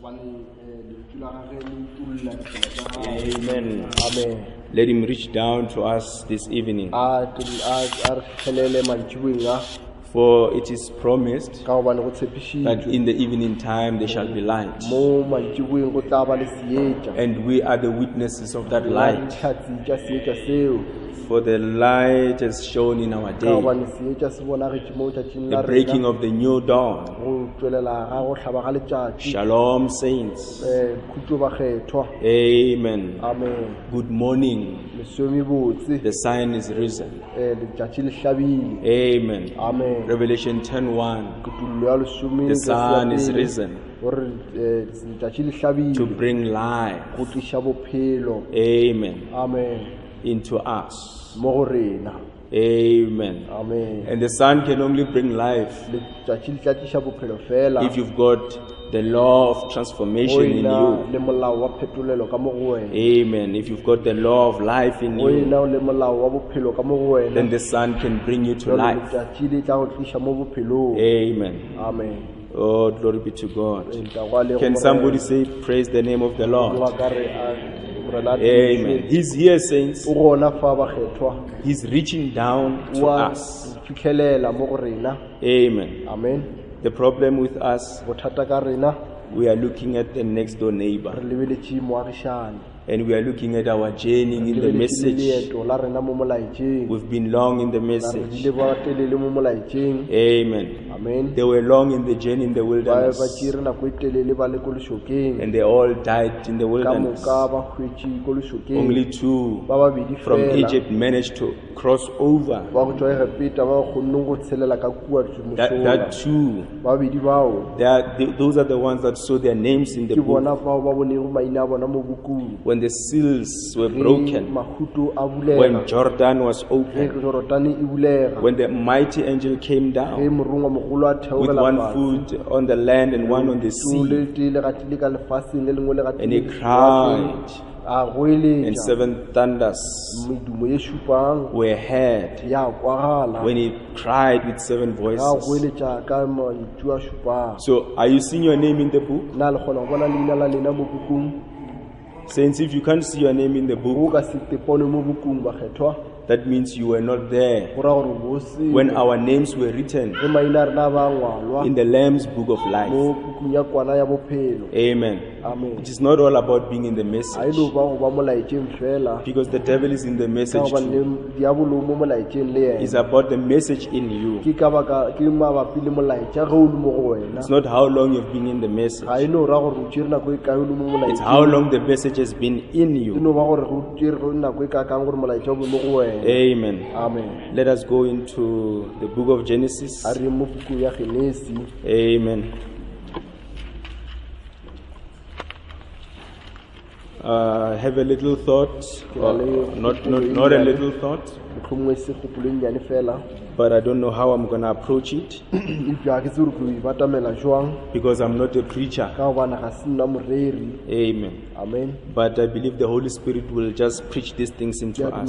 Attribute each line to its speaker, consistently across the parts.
Speaker 1: Amen.
Speaker 2: Amen.
Speaker 1: Let him reach down to us this evening. For it is promised that in the evening time there shall be light. And we are the witnesses of that light. For the light has shone in our day, the breaking of the new dawn. Shalom, saints. Amen. Good morning. The sign is risen. Amen. Revelation 10:1. The sun is risen to bring life. Amen. Into us. Amen. And the sun can only bring life if you've got the law of transformation in you. Amen. If you've got the law of life in you, then the sun can bring you to life. Amen. Oh, glory be to God. Can somebody say, praise the name of the Lord? Amen. He's here, saints. He's reaching down to us. Amen. The problem with us, we are looking at the next door neighbor. And we are looking at our journey in the message. We've been long in the message. Amen. They were long in the journey in the wilderness. And they all died in the wilderness. Only 2 from Egypt managed to cross over. That 2, those are the ones that saw their names in the book. When the seals were broken, when Jordan was opened, when the mighty angel came down with one foot on the land and one on the sea, and he cried, and 7 thunders were heard when he cried with 7 voices. So, are you seeing your name in the book? Saints, if you can't see your name in the book, that means you were not there when our names were written in the Lamb's book of life. Amen. It is not all about being in the message, because the devil is in the message too. It's about the message in you. It's not how long you've been in the message. It's how long the message has been in you. Amen. Let us go into the book of Genesis. Amen. Have a little thought, not a little thought, but I don't know how I'm going to approach it, because I'm not a preacher. Amen. But I believe the Holy Spirit will just preach these things into us.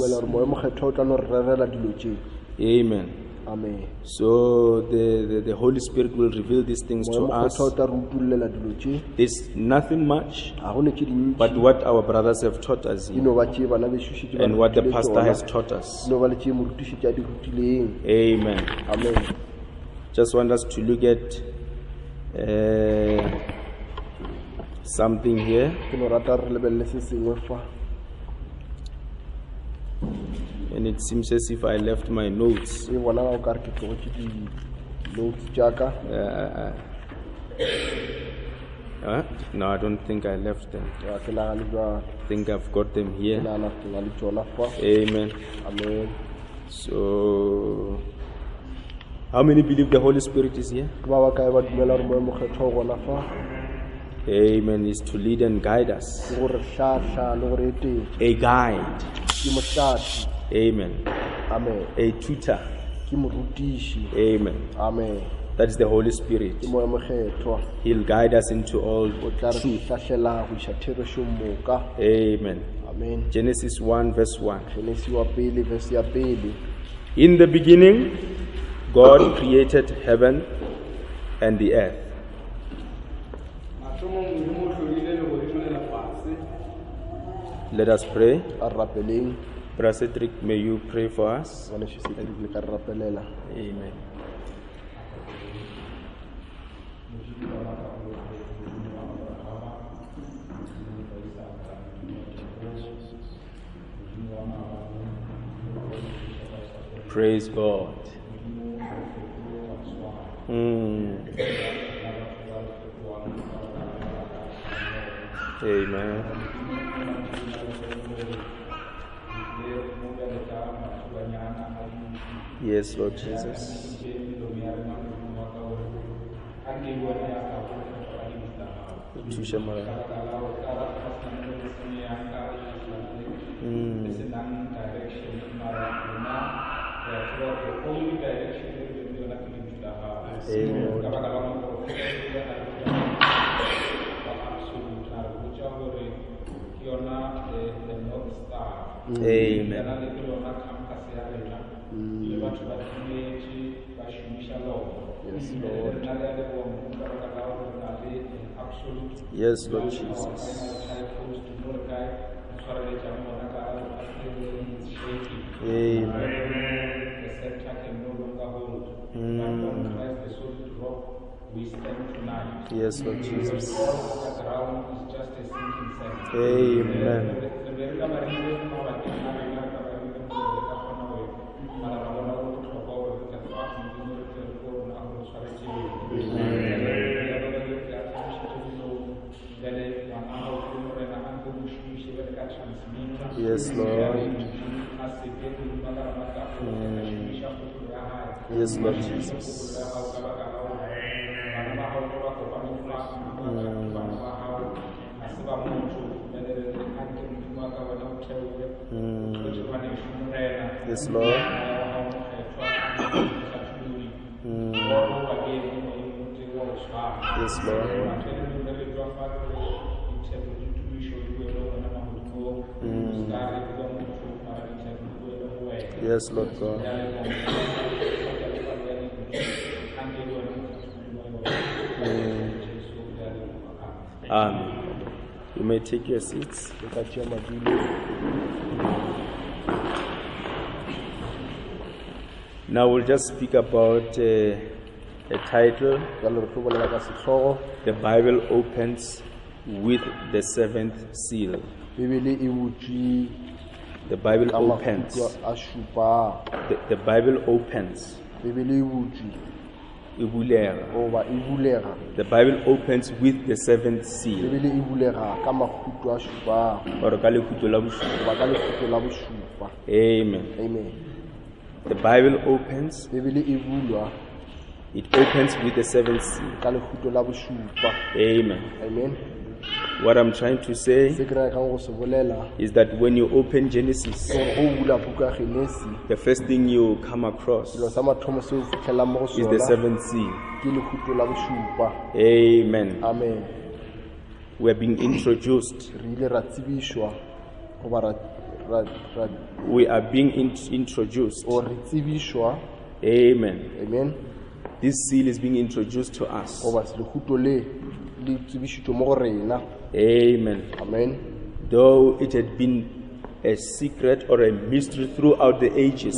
Speaker 1: Amen. So the Holy Spirit will reveal these things to us. There's nothing much but what our brothers have taught us here, and what the pastor has taught us. Amen. Just want us to look at something here. And it seems as if I left my notes. No, I don't think I left them. I think I've got them here. Amen. So, how many believe the Holy Spirit is here? Amen. Is to lead and guide us. A guide. Amen. A tutor. Amen. That is the Holy Spirit. He'll guide us into all truth. Amen. Genesis 1 verse 1. In the beginning, God created heaven and the earth. Let us pray. Brother Cedric, may you pray for us? Amen. Praise God. Amen. Yes, Lord Jesus. Amen. Yes, Lord. Yes, Lord Jesus. Amen. Yes, Lord Jesus. Amen. Yes, Lord. Yes, Lord Jesus. Yes, Lord. Yes, Lord. Yes, Lord God. Amen. You may take your seats. Now we'll just speak about a title. The Bible opens with the seventh seal. The Bible opens. The Bible opens. The Bible opens with the seventh seal. Amen.
Speaker 2: Amen.
Speaker 1: The Bible opens. It opens with the seventh seal. Amen.
Speaker 2: Amen.
Speaker 1: What I'm trying to say is that when you open Genesis, the first thing you come across is the seventh seal. Amen.
Speaker 2: Amen.
Speaker 1: We're being introduced. We are being introduced. Amen.
Speaker 2: Amen.
Speaker 1: This seal is being introduced to us. Amen.
Speaker 2: Amen.
Speaker 1: Though it had been a secret or a mystery throughout the ages,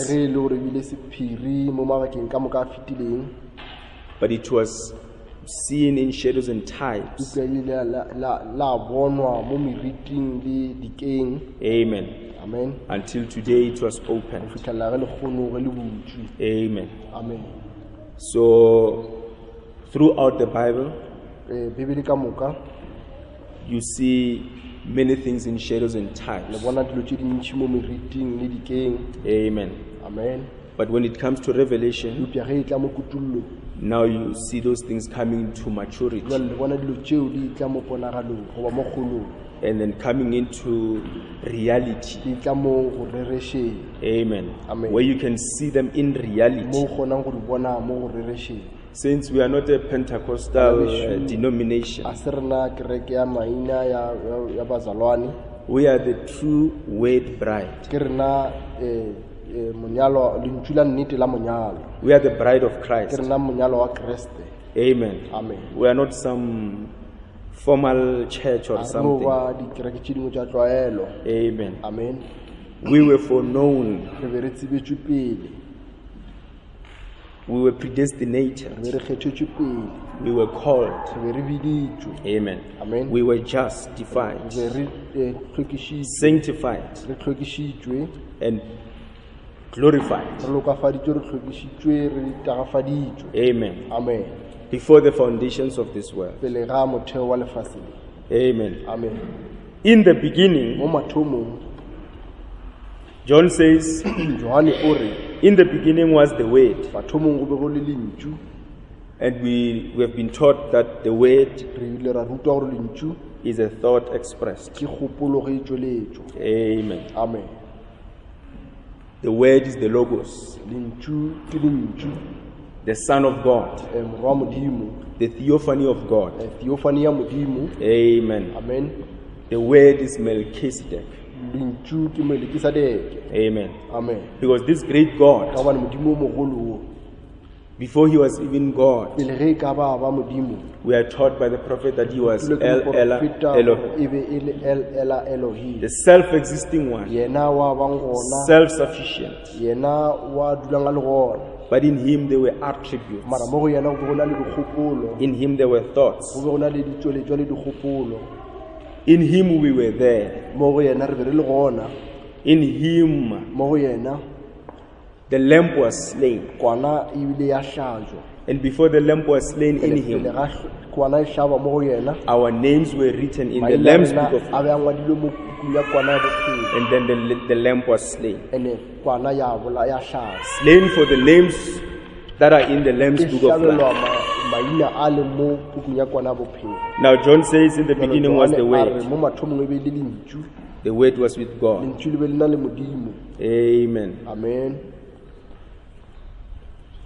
Speaker 1: but it was seen in shadows and types. Amen.
Speaker 2: Amen.
Speaker 1: Until today it was opened. Amen.
Speaker 2: Amen.
Speaker 1: So, throughout the Bible, you see many things in shadows and types. Amen.
Speaker 2: Amen.
Speaker 1: But when it comes to Revelation, now you see those things coming to maturity and then coming into reality. Amen.
Speaker 2: Amen.
Speaker 1: Where you can see them in reality. Since we are not a Pentecostal denomination, we are the true wed bride. We are the bride of Christ.
Speaker 2: Amen.
Speaker 1: Amen.
Speaker 2: Amen.
Speaker 1: We are not some formal church or something. Amen.
Speaker 2: Amen.
Speaker 1: We were foreknown. We were predestinated. We were called. Amen.
Speaker 2: Amen.
Speaker 1: We were justified, sanctified, and glorified. Amen.
Speaker 2: Amen.
Speaker 1: Before the foundations of this world. Amen.
Speaker 2: Amen.
Speaker 1: In the beginning, John says, in the beginning was the Word. And we have been taught that the Word is a thought expressed. Amen.
Speaker 2: Amen.
Speaker 1: The Word is the Logos, the Son of God, the theophany of God. Amen.
Speaker 2: Amen.
Speaker 1: The Word is Melchizedek. Amen.
Speaker 2: Amen.
Speaker 1: Because this great God, before he was even God, we are taught by the prophet that he was El Elohim, the self-existing one, self-sufficient. But in him there were attributes. In him there were thoughts. In him we were there. In him the lamb was slain. And before the lamb was slain in him, our names were written in the Lamb's book of life. And then the lamb was slain. Slain for the names that are in the Lamb's book of life. Now John says in the beginning was the Word. The Word was with God. Amen.
Speaker 2: Amen.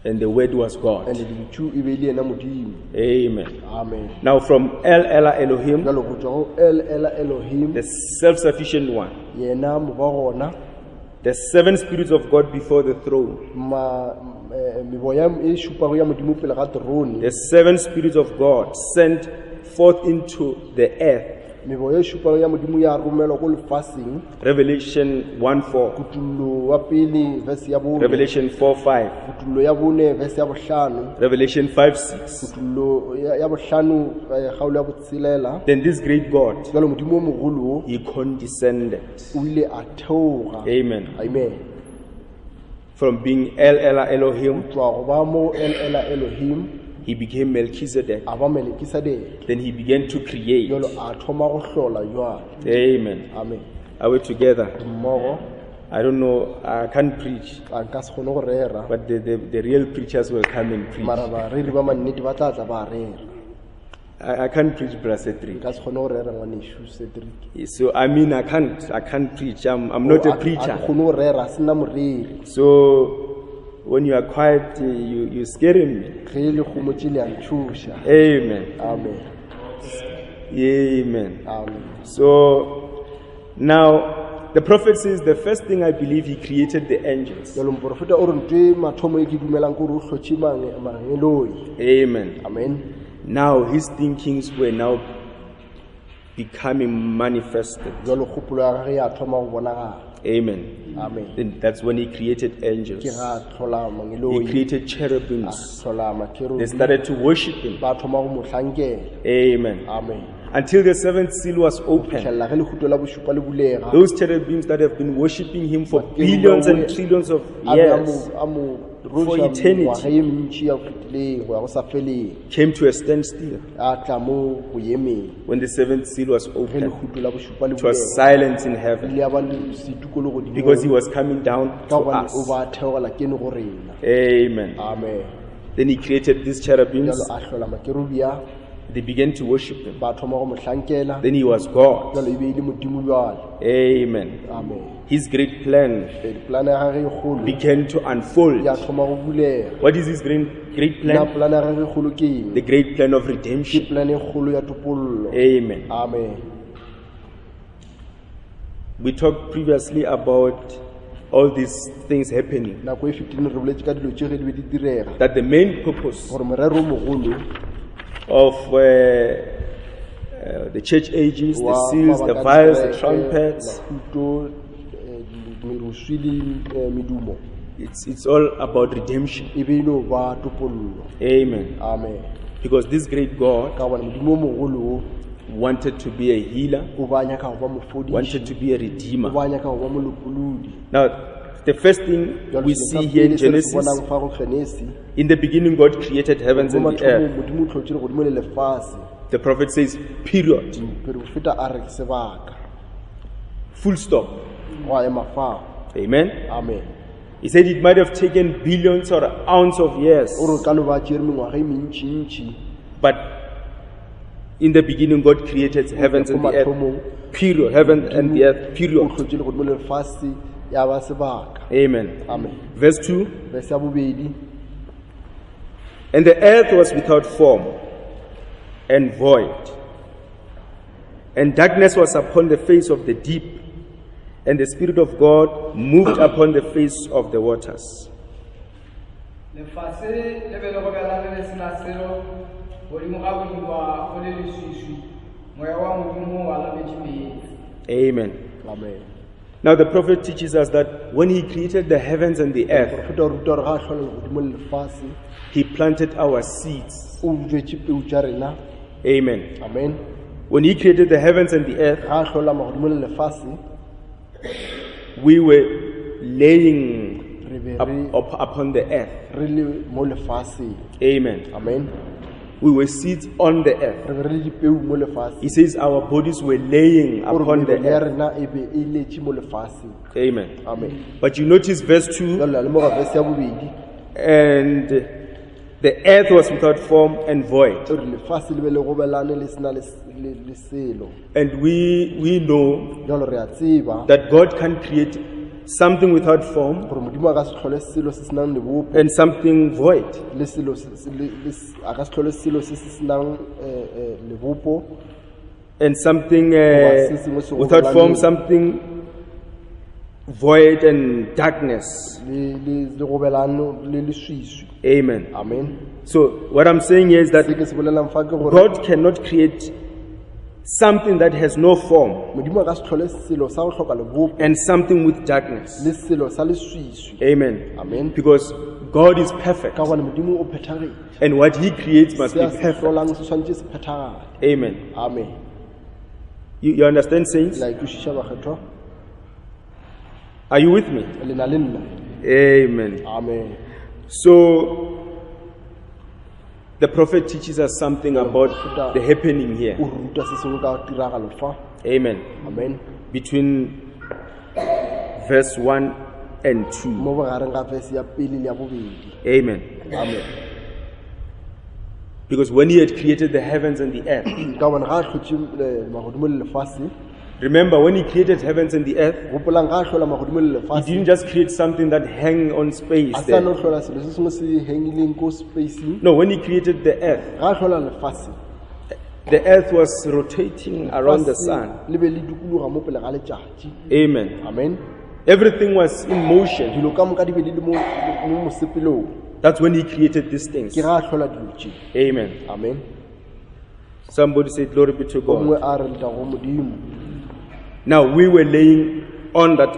Speaker 1: And the Word was God. Amen.
Speaker 2: Amen.
Speaker 1: Now from El Elohim, the self-sufficient one, the seven spirits of God before the throne, the seven spirits of God sent forth into the earth. Revelation 1:4, Revelation 4:5, Revelation 5:6. Then this great God, he condescended. Amen.
Speaker 2: Amen.
Speaker 1: From being El Elohim, he became Melchizedek. Then he began to create. Amen.
Speaker 2: Amen.
Speaker 1: Are we together? I don't know, I can't preach, but the real preachers will come and preach. I can't preach, Brother Cedric. So I mean, I can't preach. I'm not a preacher. So when you are quiet, you scare me. Amen.
Speaker 2: Amen.
Speaker 1: Amen.
Speaker 2: Amen.
Speaker 1: So now the prophet says the first thing I believe he created the angels. Amen.
Speaker 2: Amen.
Speaker 1: Now his thinkings were now becoming manifested. Amen.
Speaker 2: Amen.
Speaker 1: Then that's when he created angels. He created cherubims. They started to worship him. Amen.
Speaker 2: Amen.
Speaker 1: Until the seventh seal was opened. Those cherubims that have been worshiping him for billions and trillions of years, for eternity, came to a standstill when the seventh seal was opened. It was silence in heaven because he was coming down to us. Amen.
Speaker 2: Amen.
Speaker 1: Then he created these cherubims. They began to worship him. Then he was God. Amen.
Speaker 2: Amen.
Speaker 1: His great plan began to unfold. What is his great plan? The great plan of redemption. Amen.
Speaker 2: Amen.
Speaker 1: We talked previously about all these things happening. That the main purpose of the church ages, the seals, the vials, the trumpets. It's all about redemption. Amen.
Speaker 2: Amen.
Speaker 1: Because this great God wanted to be a healer, wanted to be a redeemer. Now, the first thing we see here in Genesis, in the beginning God created heavens and the earth. The prophet says, period. Full stop. Amen.
Speaker 2: Amen.
Speaker 1: He said it might have taken billions or ounce of years. But in the beginning God created heavens and the earth. Period. Heaven and the earth. Period. Amen.
Speaker 2: Amen.
Speaker 1: Verse 2. And the earth was without form and void, and darkness was upon the face of the deep, and the Spirit of God moved upon the face of the waters. Amen.
Speaker 2: Amen.
Speaker 1: Now the prophet teaches us that when he created the heavens and the earth, he planted our seeds. Amen.
Speaker 2: Amen.
Speaker 1: When he created the heavens and the earth, we were laying upon the earth. Amen.
Speaker 2: Amen.
Speaker 1: We were seeds on the earth. He says our bodies were laying upon the earth. Amen.
Speaker 2: Amen.
Speaker 1: But you notice verse 2, and the earth was without form and void. And we know that God can create something without form and something void. And something without form, something void and darkness. Amen.
Speaker 2: Amen.
Speaker 1: So what I'm saying here is that God cannot create something that has no form and something with darkness. Amen.
Speaker 2: Amen.
Speaker 1: Because God is perfect, and what he creates must be perfect. Amen.
Speaker 2: Amen.
Speaker 1: You understand, saints? Are you with me? Amen.
Speaker 2: Amen.
Speaker 1: So the prophet teaches us something about the happening here. Amen.
Speaker 2: Amen.
Speaker 1: Between verse 1 and 2. Amen.
Speaker 2: Amen.
Speaker 1: Because when he had created the heavens and the earth, remember when he created heavens and the earth, he didn't just create something that hang on space there. No, when he created the earth was rotating around the sun. Amen.
Speaker 2: Amen.
Speaker 1: Everything was in motion. That's when he created these things. Amen.
Speaker 2: Amen.
Speaker 1: Somebody say glory be to God. Now we were laying on that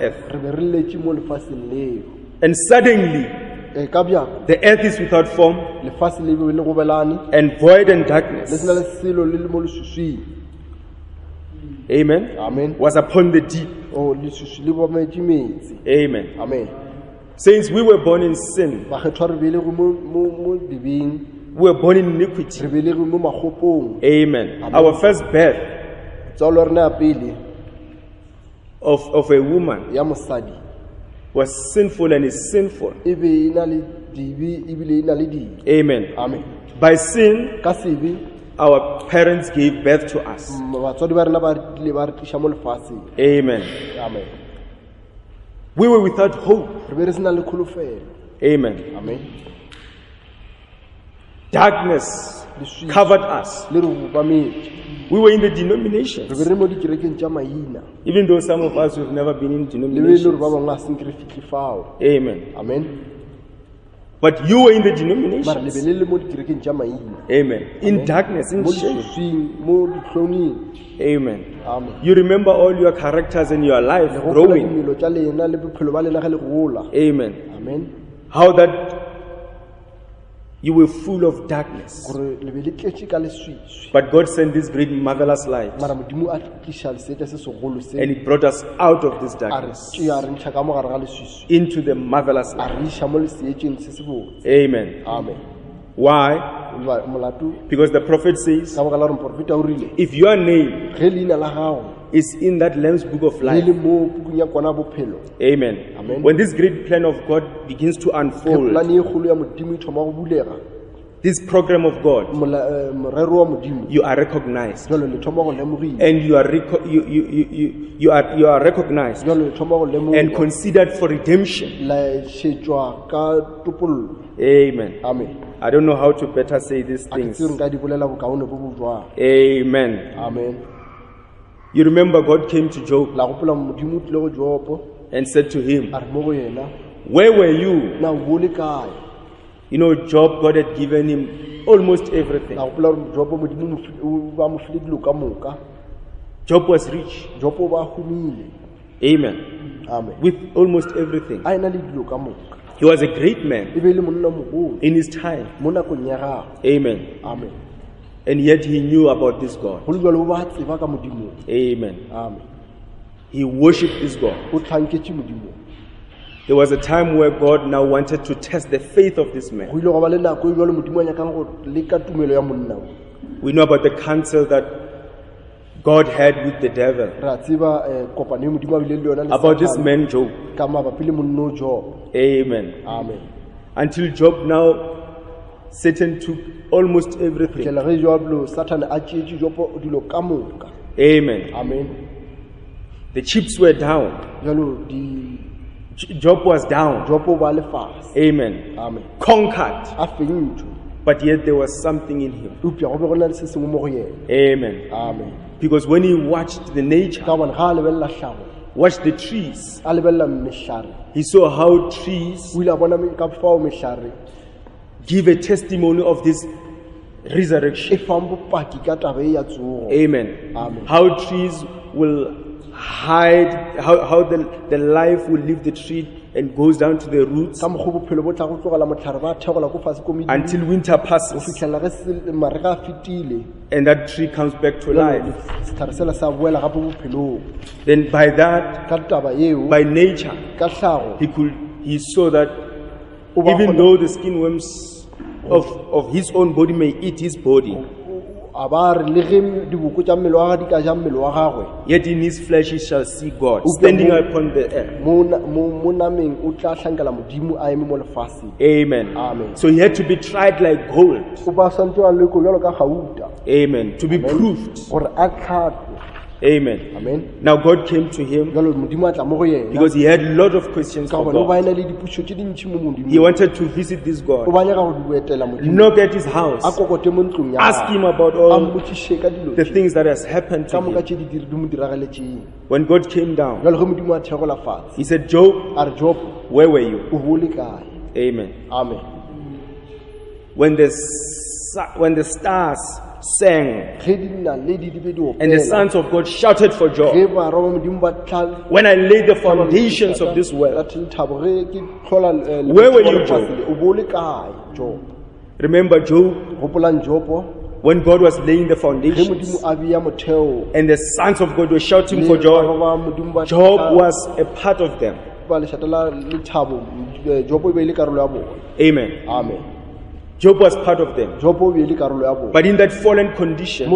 Speaker 1: earth, and suddenly the earth is without form and void and darkness. Amen.
Speaker 2: Amen.
Speaker 1: Was upon the deep. Amen.
Speaker 2: Amen.
Speaker 1: Since we were born in sin, we were born in iniquity. Amen. Our first birth of a woman was sinful and is sinful. Amen.
Speaker 2: Amen.
Speaker 1: By sin, our parents gave birth to us. Amen.
Speaker 2: Amen.
Speaker 1: We were without hope. Amen.
Speaker 2: Amen.
Speaker 1: Darkness covered us. We were in the denominations. Even though some of us have never been in denominations. Amen.
Speaker 2: Amen.
Speaker 1: But you were in the denominations. Amen. In darkness, in shame. Amen. You remember all your characters in your life growing. Amen. How that you were full of darkness. But God sent this great marvelous light. And it brought us out of this darkness into the marvelous light. Amen. Why? Because the prophet says, if your name is in that Lamb's book of life. Amen. When this great plan of God begins to unfold, this program of God, you are recognized, and you are recognized and considered for redemption. Amen. I don't know how to better say these things. Amen. You remember God came to Job and said to him, where were you? You know, Job, God had given him almost everything. Job was rich. Amen. With almost everything. He was a great man in his time. Amen. And yet he knew about this God. Amen. He worshipped this God. There was a time where God now wanted to test the faith of this man. We know about the counsel that God had with the devil about this man Job. Amen. Until Job now, Satan took almost everything. Amen. The chips were down. Job was down. Amen. Conquered. But yet there was something in him. Amen. Because when he watched the nature, watched the trees, he saw how trees give a testimony of this resurrection. Amen. How trees will hide, how the life will leave the tree and goes down to the roots until winter passes and that tree comes back to life. Then by that, by nature, he saw that even though the skin worms of his own body may eat his body, yet in his flesh he shall see God standing upon the earth. Amen. So he had to be tried like gold. Amen. To be proved. Amen. Now God came to him because he had a lot of questions for God. He wanted to visit this God, knock at his house, ask him about all the things that has happened to him. When God came down, he said, Job, where were you? Amen. When the stars sang and the sons of God shouted for joy, when I laid the foundations of this world, where were you, Job? Remember Job, when God was laying the foundations and the sons of God were shouting for joy, Job was a part of them. Amen. Job was part of them. But in that fallen condition,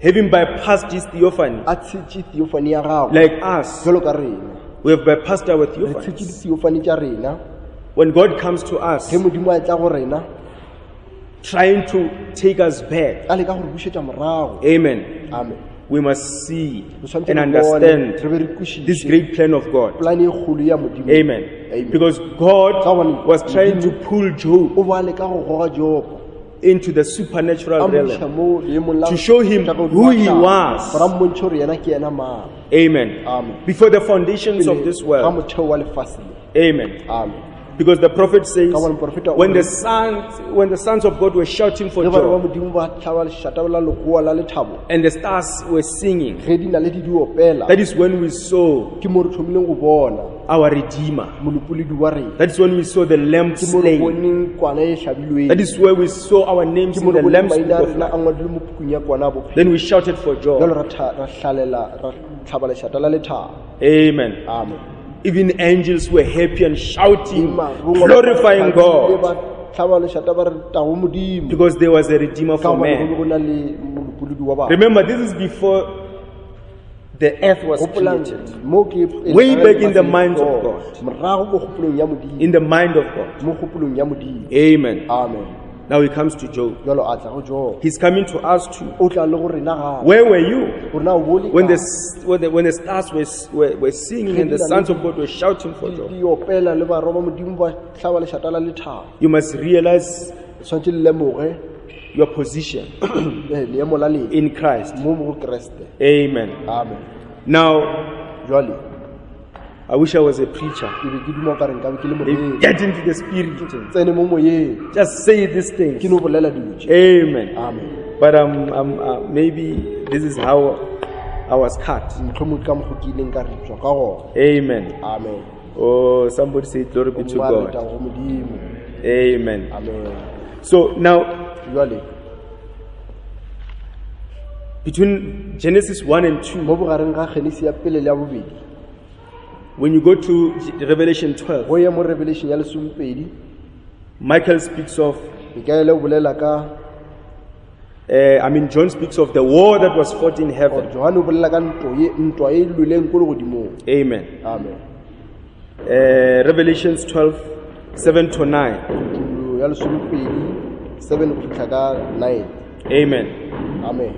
Speaker 1: having bypassed his theophany, like us, we have bypassed our theophany. When God comes to us, trying to take us back, amen, we must see and understand this great plan of God. Amen. Because God was trying to pull Job into the supernatural realm to show him who he was. Amen. Before the foundations of this world. Amen. Because the prophet says, when the sons of God were shouting for joy, and the stars were singing, that is when we saw our Redeemer. That is when we saw the Lamb slain. That is where we saw our names in the Lamb's book of life. Then we shouted for joy. Amen.
Speaker 2: Amen.
Speaker 1: Even angels were happy and shouting, glorifying God, because there was a Redeemer for man. Remember, this is before the earth was created. Way back in the mind of God. In the mind of God. Amen.
Speaker 2: Amen.
Speaker 1: Now he comes to Job. He's coming to us too. Where were you when the stars were singing and the sons of God were shouting for joy? You must realize your position in Christ. Amen.
Speaker 2: Amen.
Speaker 1: Now, I wish I was a preacher. Get into the spirit. Just say these things. Amen.
Speaker 2: Amen.
Speaker 1: But maybe this is how I was cut. Amen.
Speaker 2: Amen.
Speaker 1: Oh, somebody say glory be to God. Amen.
Speaker 2: Amen.
Speaker 1: So now, between Genesis 1 and 2, when you go to Revelation 12, Michael speaks of, John speaks of the war that was fought in heaven. Amen.
Speaker 2: Amen.
Speaker 1: Revelations 12, 7 to 9. Amen.
Speaker 2: Amen.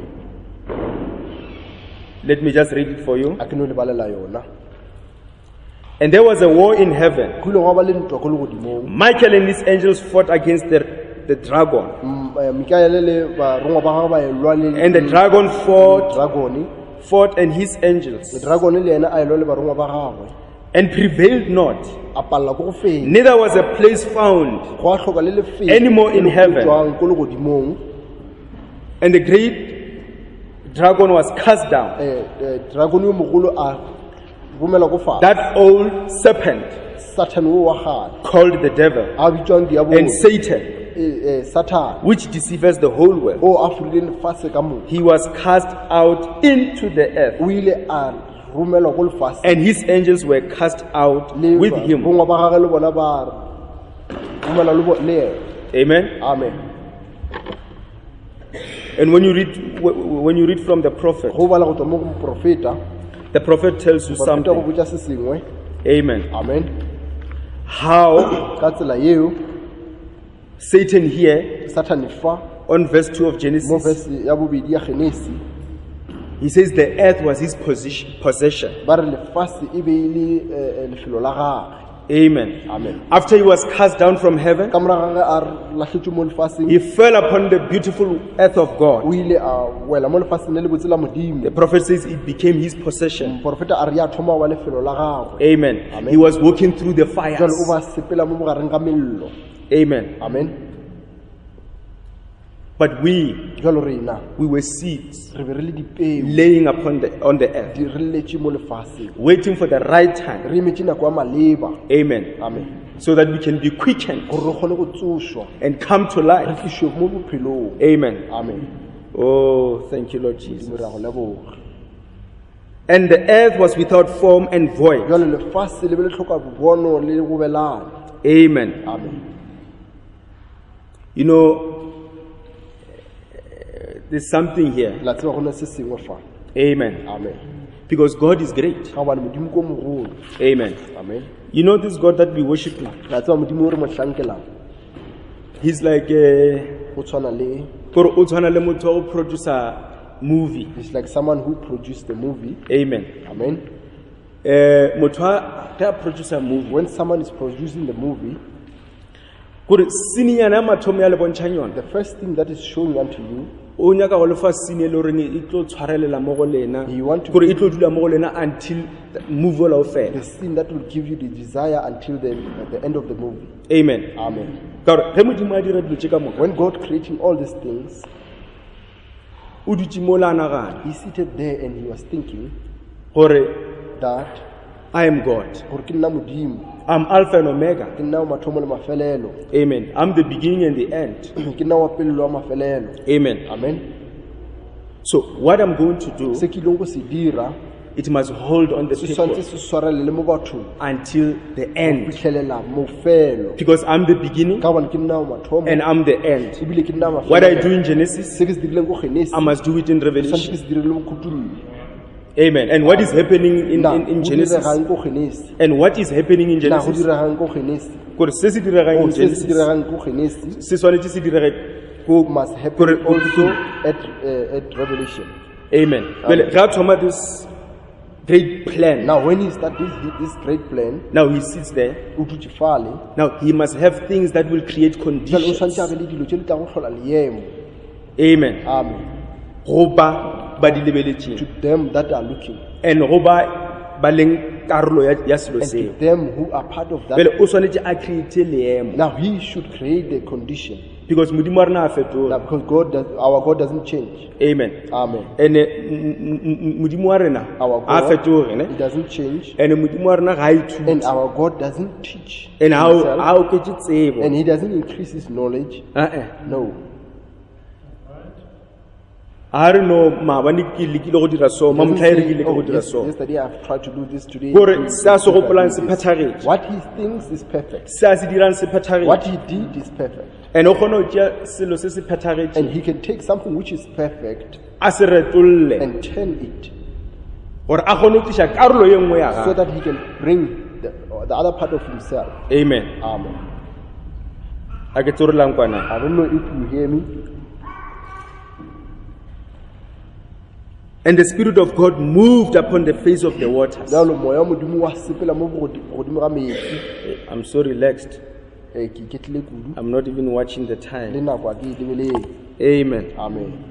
Speaker 1: Let me just read it for you. And there was a war in heaven. Michael and his angels fought against the dragon. And the dragon fought and his angels, and prevailed not. Neither was a place found anymore in heaven. And the great dragon was cast down. That old serpent, called the devil and Satan, which deceives the whole world, he was cast out into the earth, and his angels were cast out with him. Amen.
Speaker 2: Amen.
Speaker 1: And when you read from the prophet, the prophet tells you something. Amen.
Speaker 2: Amen.
Speaker 1: How Satan here, on verse 2 of Genesis, he says the earth was his possession. Amen.
Speaker 2: Amen.
Speaker 1: After he was cast down from heaven, he fell upon the beautiful earth of God. The prophet says it became his possession. Amen.
Speaker 2: Amen.
Speaker 1: He was walking through the fires. Amen.
Speaker 2: Amen.
Speaker 1: But we were seeds laying on the earth, waiting for the right time. Amen.
Speaker 2: Amen.
Speaker 1: So that we can be quickened and come to life. Amen.
Speaker 2: Amen.
Speaker 1: Oh, thank you, Lord Jesus. And the earth was without form and void. Amen.
Speaker 2: Amen.
Speaker 1: You know, there's something here. Amen.
Speaker 2: Amen.
Speaker 1: Because God is great. Amen.
Speaker 2: Amen.
Speaker 1: You know this God that we worship? He's like producer movie.
Speaker 2: It's like someone who produced the movie.
Speaker 1: Amen.
Speaker 2: Amen.
Speaker 1: Producer movie.
Speaker 2: When someone is producing the movie,
Speaker 1: the
Speaker 2: the first thing that is showing unto you
Speaker 1: o nyaka go lefa sine le reng e tlo tshwarelela mo go lena
Speaker 2: You want to
Speaker 1: gore e tlo dula mo go lena until the movie la o
Speaker 2: the
Speaker 1: fela.
Speaker 2: sin that will give you the desire until the end of the movie.
Speaker 1: Amen.
Speaker 2: Amen.
Speaker 1: Ka gore ge modimo a dira dilo tse ka moka
Speaker 2: When God creating all these things,
Speaker 1: o dutse mo la nagana
Speaker 2: he seated there and he was thinking
Speaker 1: gore
Speaker 2: that
Speaker 1: I am God.
Speaker 2: gore ke nna Modimo,
Speaker 1: I'm Alpha and Omega.
Speaker 2: ke nna wa mathomo le mafelelo,
Speaker 1: Amen. I'm the beginning and the end.
Speaker 2: ke nna wa pele le wa mafelelo.
Speaker 1: Amen.
Speaker 2: Amen.
Speaker 1: So what I'm going to do,
Speaker 2: Se ke ileng go se dira
Speaker 1: it must hold on the
Speaker 2: se
Speaker 1: people
Speaker 2: tshwanetse se swarelele mo bathong
Speaker 1: until the end.
Speaker 2: fitlhelela mofelo,
Speaker 1: Because I'm the beginning
Speaker 2: ka gobane ke nna wa mathomo
Speaker 1: and I'm the end.
Speaker 2: ebile ke nna wa
Speaker 1: What I
Speaker 2: mafelelo.
Speaker 1: do in Genesis,
Speaker 2: se ke se dirileng ko Genesis
Speaker 1: I must do it in
Speaker 2: tshwanetse ke
Speaker 1: Revelation.
Speaker 2: se dirile mo Khutulong.
Speaker 1: Amen. And what is happening in
Speaker 2: Na,
Speaker 1: in
Speaker 2: go
Speaker 1: Genesis,
Speaker 2: diregang ko Genesis.
Speaker 1: and what is happening in
Speaker 2: Na, go
Speaker 1: Genesis,
Speaker 2: diregang ko Genesis.
Speaker 1: gore se se diregang
Speaker 2: Oh,
Speaker 1: in
Speaker 2: se se
Speaker 1: Genesis,
Speaker 2: diregang ko Genesis
Speaker 1: se swanetse se direge ko
Speaker 2: must happen
Speaker 1: gore-
Speaker 2: also at Revelation.
Speaker 1: Amen. Well, God told this great plan.
Speaker 2: Now, when he started this great plan,
Speaker 1: Now he sits there.
Speaker 2: o dutse fale,
Speaker 1: Now he must have things that will create
Speaker 2: jwale o
Speaker 1: conditions.
Speaker 2: tshwanetse a be le dilo tse di tlang go tlhola leemo.
Speaker 1: Amen.
Speaker 2: Amen.
Speaker 1: Go ba di lebeletseng.
Speaker 2: To them that are looking,
Speaker 1: And go ba leng karolo ya selo
Speaker 2: and to
Speaker 1: seo.
Speaker 2: them who are part of
Speaker 1: Well,
Speaker 2: that.
Speaker 1: o tshwanetse a create leemo.
Speaker 2: Now, he should create the condition.
Speaker 1: Because modimo wa rena a
Speaker 2: Now,
Speaker 1: fetola.
Speaker 2: because our God doesn't change.
Speaker 1: Amen.
Speaker 2: Amen.
Speaker 1: And modimo wa rena
Speaker 2: Our
Speaker 1: a
Speaker 2: God,
Speaker 1: fetoge ne.
Speaker 2: he doesn't change.
Speaker 1: And modimo wa rena ga a
Speaker 2: And
Speaker 1: ithute.
Speaker 2: our God doesn't teach
Speaker 1: And ha
Speaker 2: himself.
Speaker 1: o oketse tsebo.
Speaker 2: And he doesn't increase his knowledge. No.
Speaker 1: A re no maabane ke lekile go dira so ma
Speaker 2: Doesn't
Speaker 1: motlha e re
Speaker 2: say,
Speaker 1: ke
Speaker 2: "Oh,
Speaker 1: go dira so.
Speaker 2: yesterday I've tried to do this today.
Speaker 1: Gore se a se gopolang se phethagetše.
Speaker 2: What he thinks is perfect.
Speaker 1: Se a se dirang se
Speaker 2: What
Speaker 1: phethagetše.
Speaker 2: he did is perfect.
Speaker 1: And o kgone go tšea selo se se
Speaker 2: And
Speaker 1: phethagetše
Speaker 2: he can take something which is perfect
Speaker 1: a se retololle
Speaker 2: and turn it
Speaker 1: gore a kgone go tliša karolo ye nngwe ya
Speaker 2: so
Speaker 1: gagwe.
Speaker 2: that he can bring the other part of himself.
Speaker 1: Amen.
Speaker 2: Amen.
Speaker 1: A ke tsorelang kwana.
Speaker 2: I don't know if you hear me.
Speaker 1: And the Spirit of God moved upon the face of the waters.
Speaker 2: Jalo moya wa Modimo wa sepela mo godimo ga metsi.
Speaker 1: I'm so relaxed.
Speaker 2: Ke iketlile kudu.
Speaker 1: I'm not even watching the
Speaker 2: Le
Speaker 1: time.
Speaker 2: nako a ke e lebelele.
Speaker 1: Amen.
Speaker 2: Amen.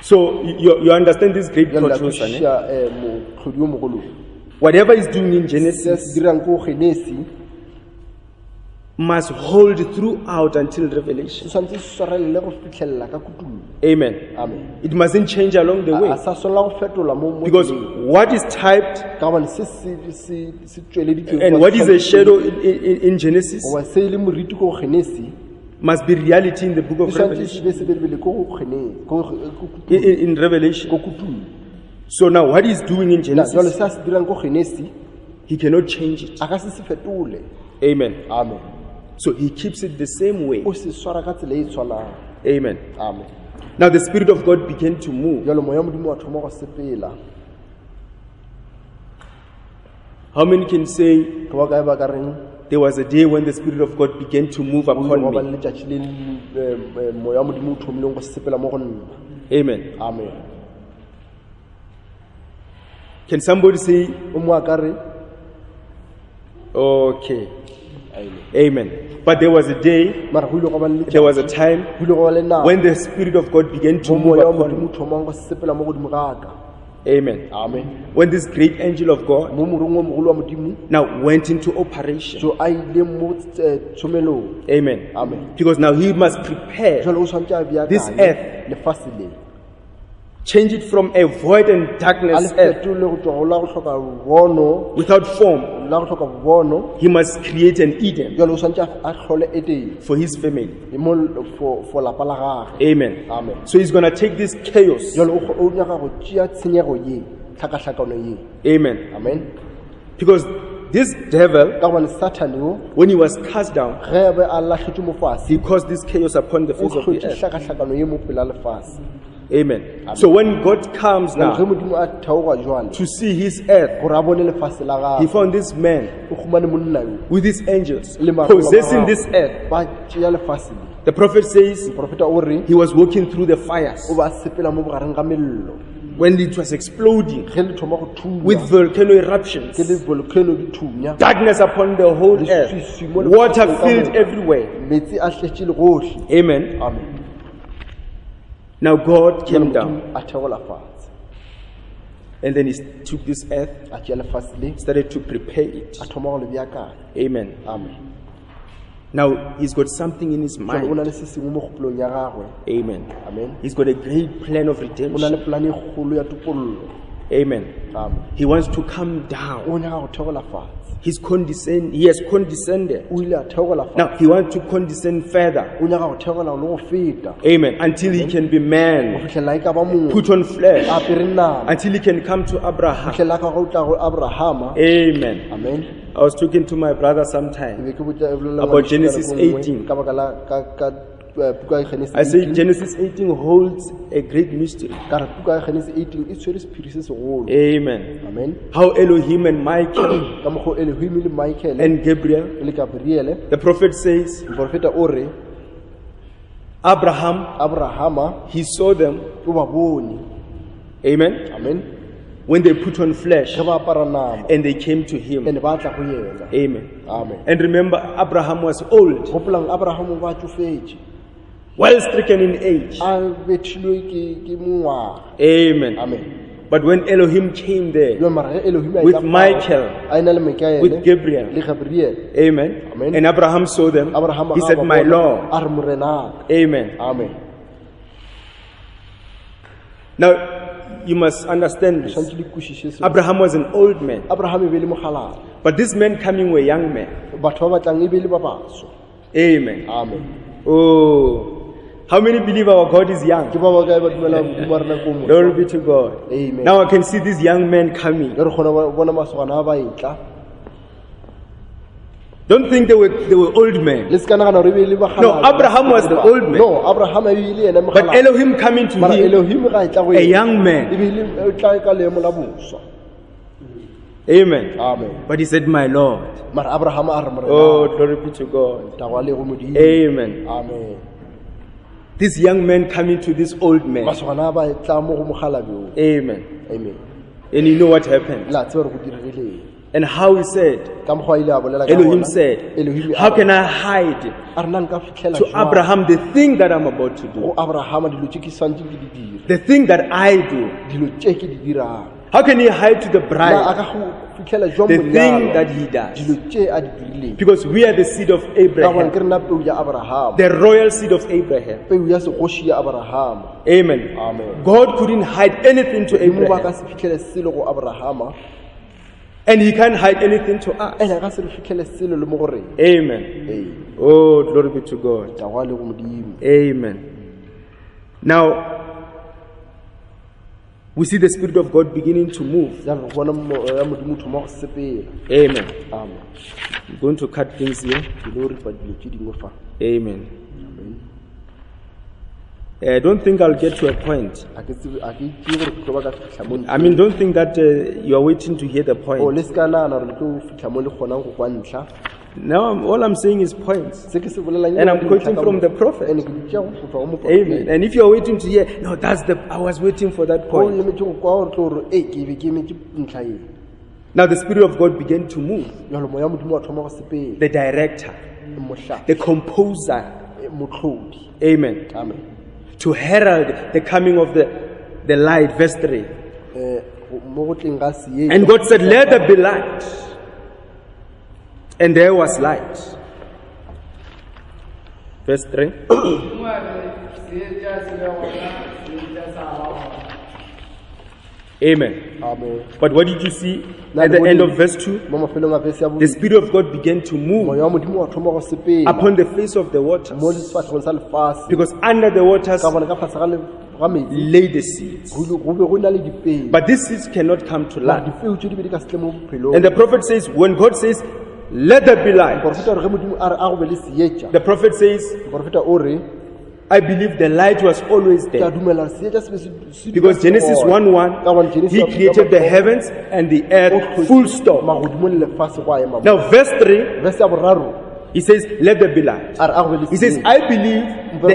Speaker 1: So you understand this great
Speaker 2: Jalo la
Speaker 1: producer, ne?
Speaker 2: tšhoša motlhodi o mogolo.
Speaker 1: Whatever he's doing in
Speaker 2: Se
Speaker 1: Genesis
Speaker 2: se dirang ko Genesis
Speaker 1: must hold throughout until
Speaker 2: se
Speaker 1: Revelation.
Speaker 2: tshwanetse se swarelele go fitlhelela ka kutulo.
Speaker 1: Amen.
Speaker 2: Amen.
Speaker 1: It mustn't change along the
Speaker 2: A
Speaker 1: way.
Speaker 2: sa sola go fetola mo
Speaker 1: Because
Speaker 2: tseleng.
Speaker 1: what is typed
Speaker 2: Ka gobane se tsweleditsweng
Speaker 1: and
Speaker 2: kwa
Speaker 1: what is a
Speaker 2: tshwanetseng,
Speaker 1: shadow in Genesis
Speaker 2: goba se e le moriti ko Genesis
Speaker 1: must be reality in the book of
Speaker 2: se tshwanetse se
Speaker 1: Revelation.
Speaker 2: be sebelebele ko go Genesis ko
Speaker 1: In Revelation.
Speaker 2: kutulo.
Speaker 1: So now what he's doing in
Speaker 2: Na jwale
Speaker 1: Genesis,
Speaker 2: se a se dirang ko Genesis
Speaker 1: he cannot change it.
Speaker 2: a ka se fetole.
Speaker 1: Amen.
Speaker 2: Amen.
Speaker 1: So he keeps it the same way.
Speaker 2: O se swara ka tsela e tshwanang.
Speaker 1: Amen.
Speaker 2: Amen.
Speaker 1: Now the Spirit of God began to move.
Speaker 2: Jalo moya wa Modimo wa thoma go sepela.
Speaker 1: How many can say
Speaker 2: Ke ba kae ba ka reng
Speaker 1: there was a day when the Spirit of God began to move
Speaker 2: go ile
Speaker 1: upon
Speaker 2: gwa ba
Speaker 1: me?
Speaker 2: le letšatši le moya wa Modimo o thomileng go sepela mo go nna.
Speaker 1: Amen.
Speaker 2: Amen.
Speaker 1: Can somebody say,
Speaker 2: O mo a ka re
Speaker 1: okay, amen. But there was a day,
Speaker 2: mara go ile gwa ba le
Speaker 1: there was a
Speaker 2: letšatši
Speaker 1: time
Speaker 2: go ile gwa ba le nako
Speaker 1: when the Spirit of God began to
Speaker 2: mo
Speaker 1: move
Speaker 2: moya wa
Speaker 1: upon me.
Speaker 2: Modimo o thomang go sepela mo godimo ga ka.
Speaker 1: Amen.
Speaker 2: Amen.
Speaker 1: When this great angel of God
Speaker 2: Mo morong o mogolo wa Modimo
Speaker 1: now went into operation.
Speaker 2: so a ile mo tshomelong.
Speaker 1: Amen.
Speaker 2: Amen.
Speaker 1: Because now he must prepare,
Speaker 2: Jalo o tshwanetse a
Speaker 1: This
Speaker 2: beakanye
Speaker 1: earth.
Speaker 2: lefatshe le.
Speaker 1: change it from a void and
Speaker 2: A le
Speaker 1: darkness earth
Speaker 2: fetole go tswa go la go tlhoka bono,
Speaker 1: without form.
Speaker 2: la go tlhoka bono.
Speaker 1: He must create an Eden
Speaker 2: Jalo o tshwanetse a tlhole Eden
Speaker 1: for his family.
Speaker 2: e mo for lapa la gagwe.
Speaker 1: Amen.
Speaker 2: Amen.
Speaker 1: So he's going to take this chaos.
Speaker 2: Jalo o nyaka go tšea tshenyego ye, tlhakatlhakano ye.
Speaker 1: Amen.
Speaker 2: Amen.
Speaker 1: Because this devil,
Speaker 2: Ka gobane Satane o
Speaker 1: when he was cast down,
Speaker 2: ge a be a latlhetswe mo fatshe,
Speaker 1: he caused this chaos upon the
Speaker 2: o
Speaker 1: face of the
Speaker 2: tlhotse
Speaker 1: earth.
Speaker 2: tlhakatlhakano ye mo pela lefatshe.
Speaker 1: Amen. So when God comes
Speaker 2: Ge
Speaker 1: now
Speaker 2: Modimo a theoga jwale
Speaker 1: to see his earth,
Speaker 2: gore a bone lefatshe la
Speaker 1: he
Speaker 2: gagwe,
Speaker 1: found this man
Speaker 2: o khumane monna yo
Speaker 1: with his angels
Speaker 2: le marola a
Speaker 1: possessing
Speaker 2: gagwe,
Speaker 1: this earth.
Speaker 2: ba tšea lefatshe le.
Speaker 1: The prophet says
Speaker 2: Moprofeta o re
Speaker 1: he was walking through the fires
Speaker 2: o ba sepela mo bogareng ga mello
Speaker 1: when it was exploding
Speaker 2: ge le thoma go thunya
Speaker 1: with volcano eruptions,
Speaker 2: ke le volcano di thunya,
Speaker 1: darkness upon the whole earth, water filled everywhere.
Speaker 2: metsi a tletše le gohle.
Speaker 1: Amen.
Speaker 2: Amen.
Speaker 1: Now God came down,
Speaker 2: a theola fatshe
Speaker 1: and then he took this earth,
Speaker 2: a tšea lefatshe le
Speaker 1: started to prepare it.
Speaker 2: a thoma go le beakanya.
Speaker 1: Amen.
Speaker 2: Amen.
Speaker 1: Now he's got something in his
Speaker 2: Jwale o
Speaker 1: mind.
Speaker 2: na le se sengwe mo kgopolong ya gagwe.
Speaker 1: Amen.
Speaker 2: Amen.
Speaker 1: He's got a great plan of
Speaker 2: O na
Speaker 1: redemption.
Speaker 2: le polane e kgolo ya topollo.
Speaker 1: Amen.
Speaker 2: Amen.
Speaker 1: He wants to come down.
Speaker 2: O nyaka go theola fatshe.
Speaker 1: He has condescended.
Speaker 2: O ile a theola fatshe.
Speaker 1: Now he wants to condescend further.
Speaker 2: O nyaka go theola le go feta.
Speaker 1: Amen. Until he can be
Speaker 2: Go
Speaker 1: man,
Speaker 2: fitlhela e ka ba motho.
Speaker 1: put on flesh,
Speaker 2: A apere nama.
Speaker 1: until he can come to Abraham.
Speaker 2: Fitlhela ka go tla go Abrahama.
Speaker 1: Amen.
Speaker 2: Amen.
Speaker 1: I was talking to my brother sometime.
Speaker 2: Ebe ke botsa e bolelela
Speaker 1: About
Speaker 2: ngwana
Speaker 1: Genesis
Speaker 2: ka nngwe,
Speaker 1: 18.
Speaker 2: ka baka la ka puka ya Genesis
Speaker 1: I say
Speaker 2: 18.
Speaker 1: Genesis 18 holds a great mystery.
Speaker 2: Ka re puka ya Genesis 18 e tshwere sephiri se segolo.
Speaker 1: Amen.
Speaker 2: Amen.
Speaker 1: How Elohim and Michael
Speaker 2: Ka mokgwa Elohim le Michael
Speaker 1: and Gabriel,
Speaker 2: le Gabriel,
Speaker 1: the prophet says,
Speaker 2: profeta o re
Speaker 1: Abraham,
Speaker 2: Abrahama
Speaker 1: he saw them.
Speaker 2: o ba bone.
Speaker 1: Amen.
Speaker 2: Amen.
Speaker 1: When they put on flesh
Speaker 2: Ge ba apara nama
Speaker 1: and they came to him.
Speaker 2: ene ba tla go yena.
Speaker 1: Amen.
Speaker 2: Amen.
Speaker 1: And remember, Abraham was old,
Speaker 2: Gopolang Abraham o ba tsofetse.
Speaker 1: well stricken in age.
Speaker 2: A bethilwe ke mongwaga.
Speaker 1: Amen.
Speaker 2: Amen.
Speaker 1: But when Elohim came there
Speaker 2: Yo mara ge Elohim a
Speaker 1: with
Speaker 2: tla fao,
Speaker 1: Michael,
Speaker 2: a ena le Mikaele
Speaker 1: with Gabriel,
Speaker 2: le Gabriel.
Speaker 1: amen.
Speaker 2: Amen.
Speaker 1: And Abraham saw them.
Speaker 2: Abraham
Speaker 1: He said, "My Lord."
Speaker 2: a re morenaka.
Speaker 1: Amen.
Speaker 2: Amen.
Speaker 1: Now, you must understand this.
Speaker 2: Tshwanetse le kwešiše seo.
Speaker 1: Abraham was an old man,
Speaker 2: Abraham e be le mogalala.
Speaker 1: but this man coming were young men.
Speaker 2: Batho ba batlang e be le ba baso.
Speaker 1: Amen.
Speaker 2: Amen.
Speaker 1: Oh, how many believe our God is young?
Speaker 2: Ke ba ba kae ba dumela Modimo wa rena ke o mošwa?
Speaker 1: Glory be to God.
Speaker 2: Amen.
Speaker 1: Now I can see these young men coming.
Speaker 2: Le re kgona go bona masogana a ba etla.
Speaker 1: Don't think they were old men.
Speaker 2: Le se ka nagana gore e be le bagalala.
Speaker 1: No, Abraham was the old man.
Speaker 2: No, Abraham e be le ena
Speaker 1: But
Speaker 2: mogalala.
Speaker 1: Elohim coming to
Speaker 2: Mara
Speaker 1: him,
Speaker 2: Elohim ga e tla go
Speaker 1: a
Speaker 2: ena,
Speaker 1: young
Speaker 2: e
Speaker 1: man.
Speaker 2: be le e tla ka leemo la boswa.
Speaker 1: Amen.
Speaker 2: Amen.
Speaker 1: But he said, "My Lord."
Speaker 2: Mara Abraham a re
Speaker 1: Oh,
Speaker 2: morenaka.
Speaker 1: glory be to God.
Speaker 2: Tagwa le go Modimo.
Speaker 1: Amen.
Speaker 2: Amen.
Speaker 1: This young man coming to this old man.
Speaker 2: Masogana a ba tla mo go mogalabi o.
Speaker 1: Amen.
Speaker 2: Amen.
Speaker 1: And you know what happened?
Speaker 2: La tsere go diregileng.
Speaker 1: And how he said,
Speaker 2: Ka mokgwa a ile a bolela ka
Speaker 1: Elohim
Speaker 2: gona,
Speaker 1: said,
Speaker 2: Elohim
Speaker 1: "How can I hide
Speaker 2: a re na nka fitlhela
Speaker 1: to
Speaker 2: jwang
Speaker 1: Abraham the thing that I'm about to do?
Speaker 2: go Abrahama dilo tše ke swantse ke di dire,
Speaker 1: The thing that I do.
Speaker 2: dilo tše ke di dirang.
Speaker 1: How can he hide to the
Speaker 2: Na a
Speaker 1: bride
Speaker 2: ka go fitlhela jwang
Speaker 1: the thing
Speaker 2: monyalo,
Speaker 1: that he does?
Speaker 2: dilo tše a di dirileng.
Speaker 1: Because we are the seed of
Speaker 2: Ka gona
Speaker 1: Abraham,
Speaker 2: ke rena peu ya Abrahama,
Speaker 1: the royal seed of Abraham.
Speaker 2: peu ya segoši ya Abrahama.
Speaker 1: Amen.
Speaker 2: Amen.
Speaker 1: God couldn't hide anything to
Speaker 2: Modimo ba ka
Speaker 1: Abraham,
Speaker 2: se fitlhele selo go Abrahama,
Speaker 1: and he can't hide anything to us.
Speaker 2: ene a ka se re fitlhele selo le mo go rena.
Speaker 1: Amen.
Speaker 2: Ee,
Speaker 1: Oh, glory be to God.
Speaker 2: tagwa le go Modimo.
Speaker 1: Amen. Now, we see the Spirit of God beginning to move.
Speaker 2: Ya re bona ya Modimo o thoma go sepela.
Speaker 1: Amen.
Speaker 2: Amen.
Speaker 1: I'm going to cut things here.
Speaker 2: Ke lo ripa dilo tše dingwe fa.
Speaker 1: Amen. I don't think I'll get to a point.
Speaker 2: A ke tsebe a ke itse gore ke tlo ba ka fitlha mo
Speaker 1: I mean, don't think that you are waiting to hear the
Speaker 2: o
Speaker 1: point.
Speaker 2: le se ka nagana gore le tlo fitlha mo le kgonang go kwa ntlha.
Speaker 1: Now, all I'm saying is points.
Speaker 2: Se ke se bolelang
Speaker 1: And I'm quoting from the prophet.
Speaker 2: ene ke di tšea go tswa go mo
Speaker 1: Amen.
Speaker 2: prophet.
Speaker 1: And if you're waiting to hear, no, I was waiting for that
Speaker 2: O
Speaker 1: point.
Speaker 2: emetse go kwa gore tlo gore ke be ke emetse ntlha e.
Speaker 1: Now, the Spirit of God began to move.
Speaker 2: Jalo moya Modimo wa thoma go sepela.
Speaker 1: The director,
Speaker 2: Mohlaki,
Speaker 1: the composer.
Speaker 2: motlhodi.
Speaker 1: Amen.
Speaker 2: Amen.
Speaker 1: To herald the coming of the light. Verse 3.
Speaker 2: Mo go tleng ga siye.
Speaker 1: And God said, "Let there be light." And there was light. Verse 3. Amen.
Speaker 2: Amen.
Speaker 1: But what did you see at the end of verse 2?
Speaker 2: Mo mafelong a verse ya
Speaker 1: The
Speaker 2: bobedi.
Speaker 1: Spirit of God began to move
Speaker 2: Moya wa Modimo wa thoma go sepela.
Speaker 1: upon the face of the waters.
Speaker 2: Mo sefatlhegong sa lefatshe.
Speaker 1: Because under the waters
Speaker 2: Ka bona ka fatshe ga metsi
Speaker 1: lay the seeds.
Speaker 2: go be go na le dipeo.
Speaker 1: But these seeds cannot come to
Speaker 2: Mara
Speaker 1: life.
Speaker 2: dipeo tše di be di ka se tle mo bophelong.
Speaker 1: And the prophet says, when God says, "Let there be light,"
Speaker 2: Moprofeta re ge Modimo a re a go be le seetša.
Speaker 1: the prophet says,
Speaker 2: Moprofeta o re
Speaker 1: "I believe the light was always
Speaker 2: ke a
Speaker 1: there."
Speaker 2: dumela seetša se be se
Speaker 1: Because Genesis 1:1,
Speaker 2: Ka gona Genesis
Speaker 1: He created the heavens and the earth, full stop.
Speaker 2: magodimo le lefatshe go a ema.
Speaker 1: Now, verse 3,
Speaker 2: Verse ya boraro
Speaker 1: he says, "Let there be light."
Speaker 2: a re a go be le
Speaker 1: He says,
Speaker 2: seetša.
Speaker 1: "I believe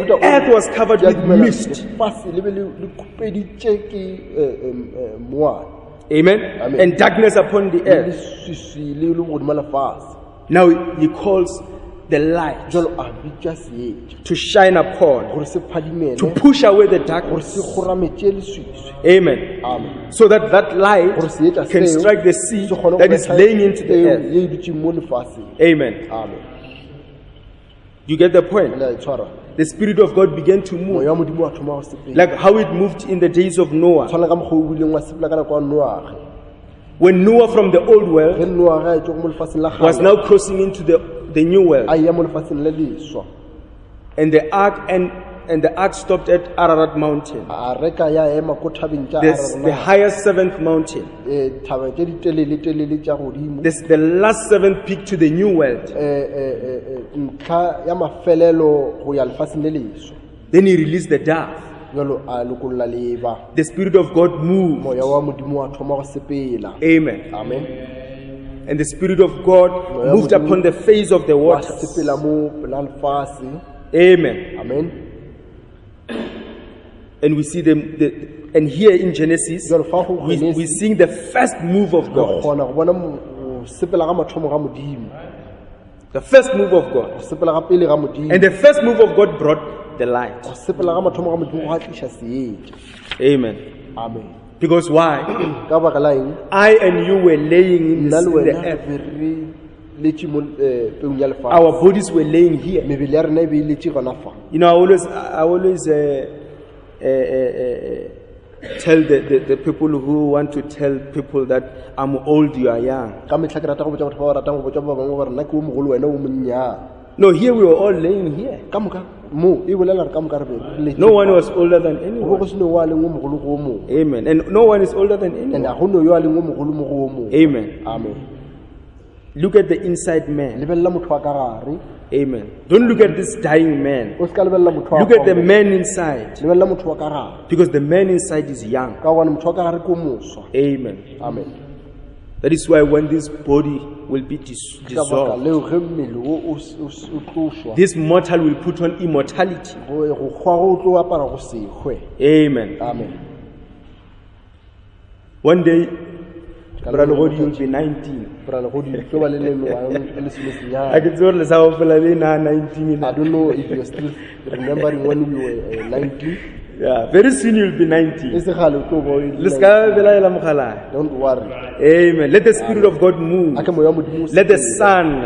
Speaker 1: the earth was covered with mist."
Speaker 2: lefatshe le be le khupeditše ke moane
Speaker 1: Amen.
Speaker 2: Amen.
Speaker 1: And darkness upon the
Speaker 2: le
Speaker 1: earth.
Speaker 2: leswiswi le godimo lefatshe.
Speaker 1: Now he calls the light
Speaker 2: jalo a bitša seetša
Speaker 1: to shine upon,
Speaker 2: gore se phadimele
Speaker 1: to push away the
Speaker 2: gore
Speaker 1: darkness.
Speaker 2: se gorametše leswiswi.
Speaker 1: Amen.
Speaker 2: Amen.
Speaker 1: So that that light
Speaker 2: Gore seetša
Speaker 1: can
Speaker 2: seo
Speaker 1: strike the seed
Speaker 2: se kgone go
Speaker 1: that is
Speaker 2: betha
Speaker 1: laying into the
Speaker 2: peo
Speaker 1: earth.
Speaker 2: ye e dutšeng mo lefaseng.
Speaker 1: Amen.
Speaker 2: Amen.
Speaker 1: You get the point?
Speaker 2: Le a e tshwara.
Speaker 1: The Spirit of God began to move,
Speaker 2: Moya wa Modimo wa thoma go sepela.
Speaker 1: like how it moved in the days of Noah.
Speaker 2: Tshwana ka mokgwa o bileng wa sepela ka nako ya Noage.
Speaker 1: When Noah from the old
Speaker 2: Ge
Speaker 1: world
Speaker 2: Noage a tšwa mo lefatsheng la
Speaker 1: was
Speaker 2: kgale,
Speaker 1: now crossing into the new world,
Speaker 2: a ya mo lefatsheng le leswa.
Speaker 1: and the ark stopped at Ararat mountain,
Speaker 2: A reka ya ema ko thabeng tša
Speaker 1: the highest seventh mountain.
Speaker 2: thabeng tše ditelele tša godimo.
Speaker 1: This the last seventh peak to the new world.
Speaker 2: Ntlha ya mafelelo go ya lefatsheng le leswa.
Speaker 1: Then he released the dove.
Speaker 2: Jalo a lokolola leba.
Speaker 1: The Spirit of God moved.
Speaker 2: Moya wa Modimo wa thoma go sepela.
Speaker 1: Amen.
Speaker 2: Amen.
Speaker 1: And the Spirit of God moved upon the face of the
Speaker 2: Wa
Speaker 1: waters.
Speaker 2: sepela mo pela lefase.
Speaker 1: Amen.
Speaker 2: Amen.
Speaker 1: And we see and here in Genesis,
Speaker 2: Jalo fa go
Speaker 1: we seeing the first move of God.
Speaker 2: kgona go bona go sepela ga mathomo ga Modimo.
Speaker 1: The first move of God.
Speaker 2: Go sepela ga pele ga Modimo.
Speaker 1: And the first move of God brought the light.
Speaker 2: Go sepela ga mathomo ga Modimo go a tliša seetša.
Speaker 1: Amen.
Speaker 2: Amen.
Speaker 1: Because why?
Speaker 2: Ka baka la eng?
Speaker 1: I and you were laying in
Speaker 2: Nna le
Speaker 1: the
Speaker 2: wena
Speaker 1: earth.
Speaker 2: re letše mo peong ya lefatshe.
Speaker 1: Our bodies were laying here.
Speaker 2: Mebele ya rena e be e letše gona fa.
Speaker 1: You know, I always tell the people who want to tell people that I'm old, you are young.
Speaker 2: Ka mehla ke rata go botša batho ba ba ratang go botša ba bangwe ba re nna ke o mogolo wena o monnyane.
Speaker 1: No, here we were all laying here.
Speaker 2: Ka moka mo e bolela re ka moka re be re letše.
Speaker 1: No one was older than
Speaker 2: Go
Speaker 1: anyone.
Speaker 2: go se no wa leng o mogolo go o mongwe.
Speaker 1: Amen. And no one is older than
Speaker 2: And
Speaker 1: anyone.
Speaker 2: a go no yo a leng o mogolo mo go o mongwe.
Speaker 1: Amen.
Speaker 2: Amen.
Speaker 1: Look at the inside man.
Speaker 2: Lebelela motho wa ka gare.
Speaker 1: Amen. Don't look at this dying man.
Speaker 2: O se ka lebelela motho wa
Speaker 1: Look at the man inside.
Speaker 2: lebelela motho wa ka gare.
Speaker 1: Because the man inside is young.
Speaker 2: Ka gobane motho wa ka gare ke o moswa.
Speaker 1: Amen.
Speaker 2: Amen.
Speaker 1: That is why when this body will be
Speaker 2: Ka baka
Speaker 1: dissolved,
Speaker 2: leo ge mmele o tloswa.
Speaker 1: this mortal will put on immortality.
Speaker 2: Go kgwa go tlo apara go sekgwe.
Speaker 1: Amen.
Speaker 2: Amen.
Speaker 1: One day, Brother Godi will be 19.
Speaker 2: Bra le go di tlo ba le le ngwaga e le senyane.
Speaker 1: I can tell you how to 19.
Speaker 2: I don't know if you're still remembering when we were 19.
Speaker 1: Yeah, very soon you'll be 19.
Speaker 2: E se gale o tlo bo e le
Speaker 1: Let's
Speaker 2: 19.
Speaker 1: go, Bela Mukhala.
Speaker 2: Don't worry.
Speaker 1: Amen. Let the Spirit of God move.
Speaker 2: A ke moya wa Modimo o
Speaker 1: Let the
Speaker 2: sepele.
Speaker 1: sun,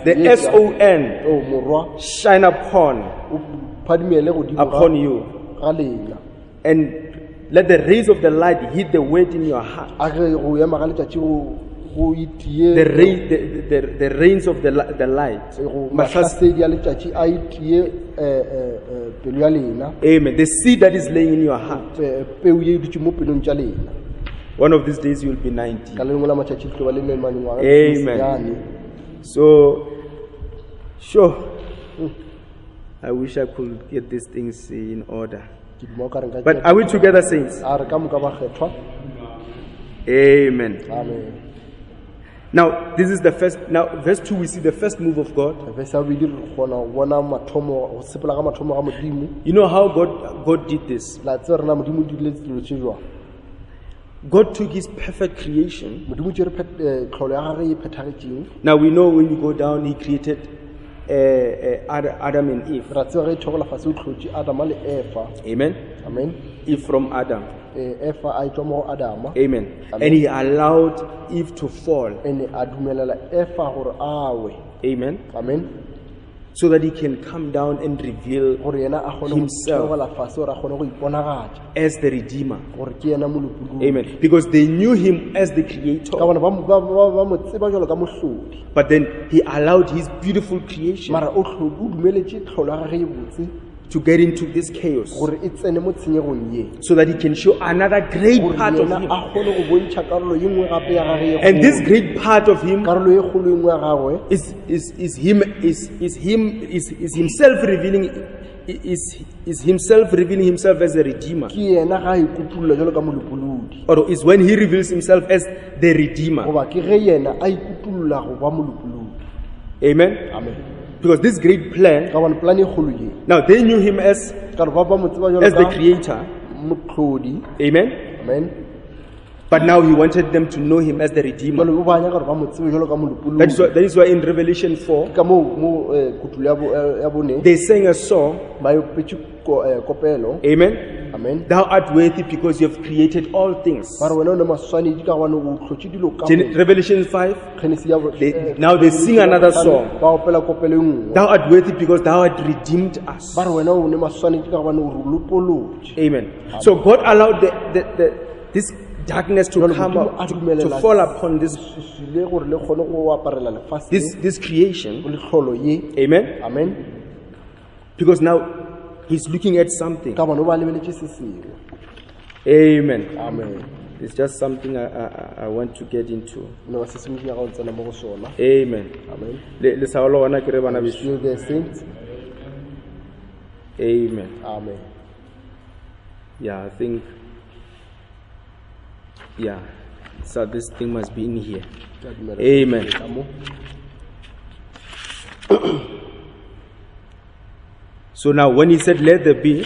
Speaker 1: the S-O-N,
Speaker 2: O morwa
Speaker 1: shine upon
Speaker 2: o phadimele godimo
Speaker 1: upon you.
Speaker 2: ga lela.
Speaker 1: And let the rays of the light hit the word in your heart.
Speaker 2: A ge go ema ga letšatši go itie
Speaker 1: The rains of the light.
Speaker 2: go mahlasedi a letšatši a itie pelo ya lena.
Speaker 1: Amen. The seed that is laying in your heart.
Speaker 2: Peu ye e dutše mo pelong tša lena.
Speaker 1: One of these days you will be 90.
Speaker 2: Ka lengwe la matšatši le tlo ba le mengwaga
Speaker 1: Amen. So, sure. I wish I could get these things in order.
Speaker 2: Ke duma o ka reng ka
Speaker 1: But are we together, saints?
Speaker 2: a re ka moka ba kgethwa.
Speaker 1: Amen.
Speaker 2: Amen.
Speaker 1: Now, this is the first. Now, verse 2, we see the first move of God.
Speaker 2: Verse ya bobedi re kgona go bona mathomo go sepela ga mathomo ga Modimo.
Speaker 1: You know how God did this?
Speaker 2: La tsere rena Modimo o dirile dilo tše jwang.
Speaker 1: God took his perfect creation.
Speaker 2: Modimo tšere tlholo ya gage e phethagetšeng.
Speaker 1: Now, we know when you go down, he created Adam and Eve.
Speaker 2: Ra tsere ge e thogola fase o tlhotše Adama le Efa.
Speaker 1: Amen.
Speaker 2: Amen.
Speaker 1: Eve from Adam.
Speaker 2: Efa a etswa mo go Adama.
Speaker 1: Amen. And he allowed Eve to fall.
Speaker 2: Ene a dumelela Efa gore a we.
Speaker 1: Amen.
Speaker 2: Amen.
Speaker 1: So that he can come down and reveal
Speaker 2: Gore yena a kgone go
Speaker 1: himself
Speaker 2: thogola fase gore a kgone go iponagatša
Speaker 1: as the Redeemer.
Speaker 2: gore ke yena molopolodi.
Speaker 1: Amen. Because they knew him as the Creator.
Speaker 2: Ka bona ba mo tseba jalo ka mohlodi.
Speaker 1: But then he allowed his beautiful creation
Speaker 2: Mara o dumeletše tlholo ya gage e botse
Speaker 1: to get into this chaos
Speaker 2: gore e tsene mo tshenyegong ye.
Speaker 1: so that he can show another great
Speaker 2: Gore
Speaker 1: part of
Speaker 2: yena
Speaker 1: him.
Speaker 2: a kgone go bontšha karolo ye nngwe gape ya gage e
Speaker 1: And this
Speaker 2: kgolo.
Speaker 1: great part of him
Speaker 2: Karolo ye kgolo e nngwe ya gagwe
Speaker 1: is himself revealing himself as a Redeemer.
Speaker 2: ke yena ga a ikutulula jalo ka molopolodi.
Speaker 1: Or is when he reveals himself as the Redeemer.
Speaker 2: Goba ke ge yena a ikutulula go ba molopolodi.
Speaker 1: Amen.
Speaker 2: Amen.
Speaker 1: Because this great plan,
Speaker 2: Ka bona plan e kgolo ye.
Speaker 1: now they knew him as
Speaker 2: Ka re ba mo tseba
Speaker 1: the
Speaker 2: jalo ka
Speaker 1: Creator.
Speaker 2: motlhodi.
Speaker 1: Amen.
Speaker 2: Amen.
Speaker 1: But now he wanted them to know him as the Redeemer. That is why in Revelation 4, they sang a song. Amen.
Speaker 2: Amen.
Speaker 1: Thou art worthy because you have created all things. Revelation 5, now they sing another song. Thou art worthy because thou art redeemed us. Amen. So God allowed this darkness to come up, to fall upon this creation. Amen.
Speaker 2: Amen.
Speaker 1: Because now he's looking at something. Amen.
Speaker 2: Amen.
Speaker 1: It's just something I want to get into. Amen.
Speaker 2: Amen.
Speaker 1: Still
Speaker 2: there, saints.
Speaker 1: Amen.
Speaker 2: Amen.
Speaker 1: Yeah, I think. Yeah, so this thing must be in here. Amen. So now when he said let there be,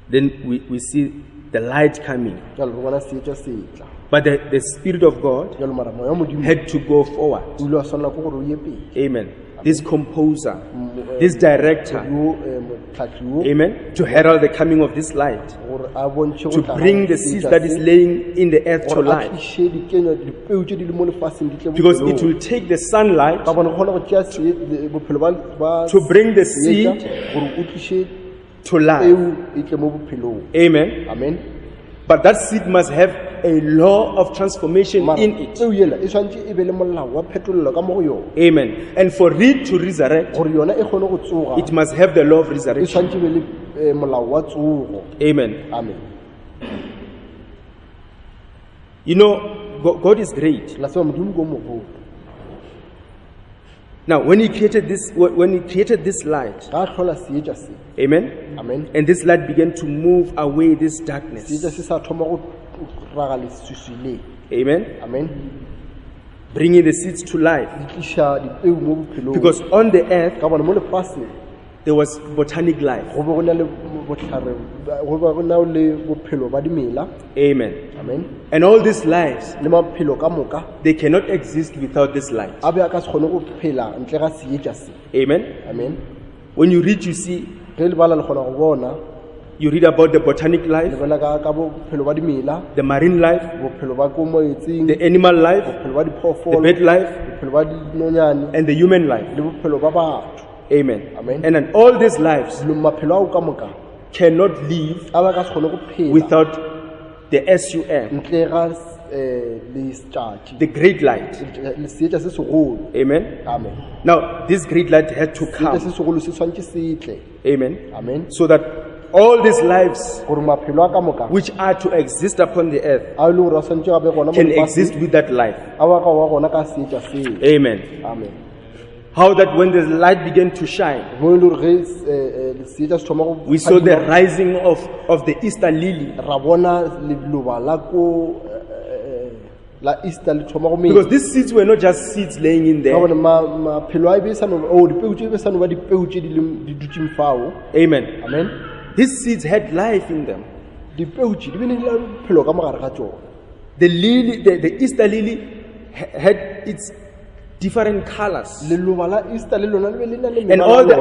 Speaker 1: then we see the light coming. But the Spirit of God had to go forward. Amen. This composer, this director, amen, to herald the coming of this light, to bring the seeds that is laying in the earth to life. Because it will take the sunlight to bring the seed to life. Amen.
Speaker 2: Amen.
Speaker 1: But that seed must have a law of transformation in it. Amen. And for it to resurrect, it must have the law of resurrection. Amen.
Speaker 2: Amen.
Speaker 1: You know, God is great. Now, when he created this light, amen,
Speaker 2: Amen.
Speaker 1: and this light began to move away this darkness, amen,
Speaker 2: Amen.
Speaker 1: bringing the seeds to life. Because on the earth there was botanic life. Amen.
Speaker 2: Amen.
Speaker 1: And all these lives, they cannot exist without this light. Amen.
Speaker 2: Amen.
Speaker 1: When you read, you see, you read about the botanic life, the marine life, the animal life, the bird life, and the human life. Amen.
Speaker 2: Amen.
Speaker 1: And then all these lives cannot live without the SUM, the great light. Amen.
Speaker 2: Amen.
Speaker 1: Now, this great light had to come. Amen.
Speaker 2: Amen.
Speaker 1: So that all these lives which are to exist upon the earth can exist with that life. Amen.
Speaker 2: Amen.
Speaker 1: How that when the light began to shine, we saw the rising of the Easter lily. Because these seeds were not just seeds laying in there. Amen.
Speaker 2: Amen.
Speaker 1: These seeds had life in them. The lily, the Easter lily had its different colors, and all the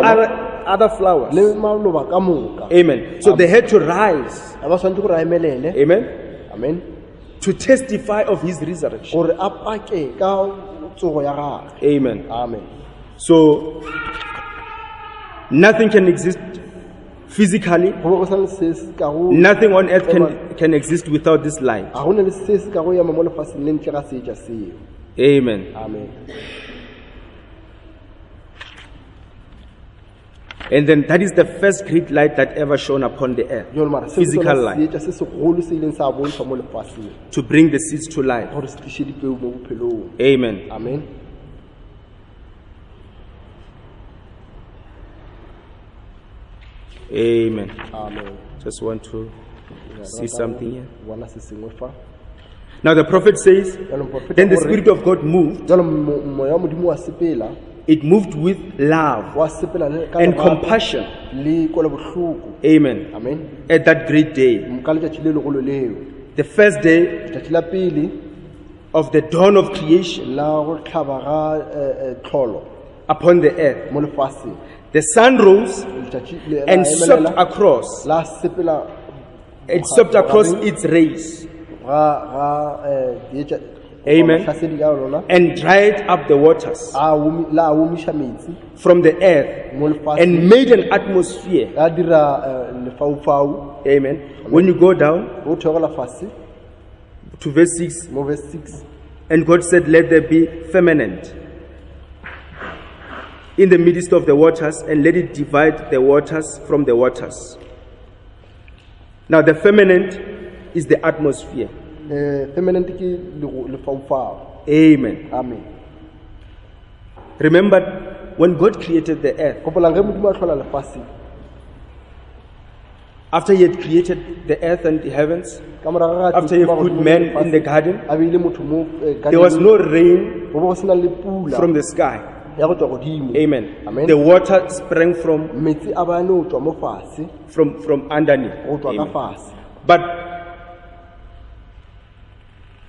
Speaker 1: other flowers. Amen. So they had to rise. Amen.
Speaker 2: Amen.
Speaker 1: To testify of his resurrection. Amen.
Speaker 2: Amen.
Speaker 1: So nothing can exist physically. Nothing on earth can exist without this light. Amen.
Speaker 2: Amen.
Speaker 1: And then that is the first great light that ever shone upon the earth. Physical light. To bring the seeds to life. Amen.
Speaker 2: Amen.
Speaker 1: Amen.
Speaker 2: Amen.
Speaker 1: Just want to see something here. Now the prophet says, then the Spirit of God moved It moved with love
Speaker 2: wa sepela ka
Speaker 1: and
Speaker 2: lerato
Speaker 1: compassion.
Speaker 2: le kwela bohloko.
Speaker 1: Amen.
Speaker 2: Amen.
Speaker 1: At that great day,
Speaker 2: Ka letšatši le legolo leo,
Speaker 1: the first day
Speaker 2: letšatši la pele
Speaker 1: of the dawn of creation
Speaker 2: la go hlaba ga tlholo
Speaker 1: upon the earth,
Speaker 2: mo lefaseng,
Speaker 1: the sun rose
Speaker 2: letšatši le
Speaker 1: and
Speaker 2: la
Speaker 1: swept
Speaker 2: emelela,
Speaker 1: across.
Speaker 2: la sepela
Speaker 1: It swept across its rays.
Speaker 2: ga dietša
Speaker 1: Amen.
Speaker 2: mahlasedi ka lona,
Speaker 1: And dried up the waters
Speaker 2: la omiša metsi
Speaker 1: from the earth
Speaker 2: mo lefaseng,
Speaker 1: and made an atmosphere.
Speaker 2: ya dira lefaufau.
Speaker 1: Amen. When you go down
Speaker 2: Go theogela fase
Speaker 1: to verse 6,
Speaker 2: mo verse 6,
Speaker 1: and God said, let there be firmament in the midst of the waters, and let it divide the waters from the waters. Now the firmament is the atmosphere.
Speaker 2: feminine ke lefaufau.
Speaker 1: Amen.
Speaker 2: Amen.
Speaker 1: Remember, when God created the earth,
Speaker 2: Kopolang ge Modimo a hlola lefase,
Speaker 1: after he had created the earth and the heavens,
Speaker 2: ka morago ga
Speaker 1: after he had put man in the garden,
Speaker 2: a beile motho mo
Speaker 1: there was no rain
Speaker 2: go bo sena le pula
Speaker 1: from the sky.
Speaker 2: ya go tswa godimo.
Speaker 1: Amen.
Speaker 2: Amen.
Speaker 1: The water sprang from
Speaker 2: Metsi a bane o tswa mo fase
Speaker 1: underneath.
Speaker 2: go tswa ka
Speaker 1: Amen.
Speaker 2: fase.
Speaker 1: But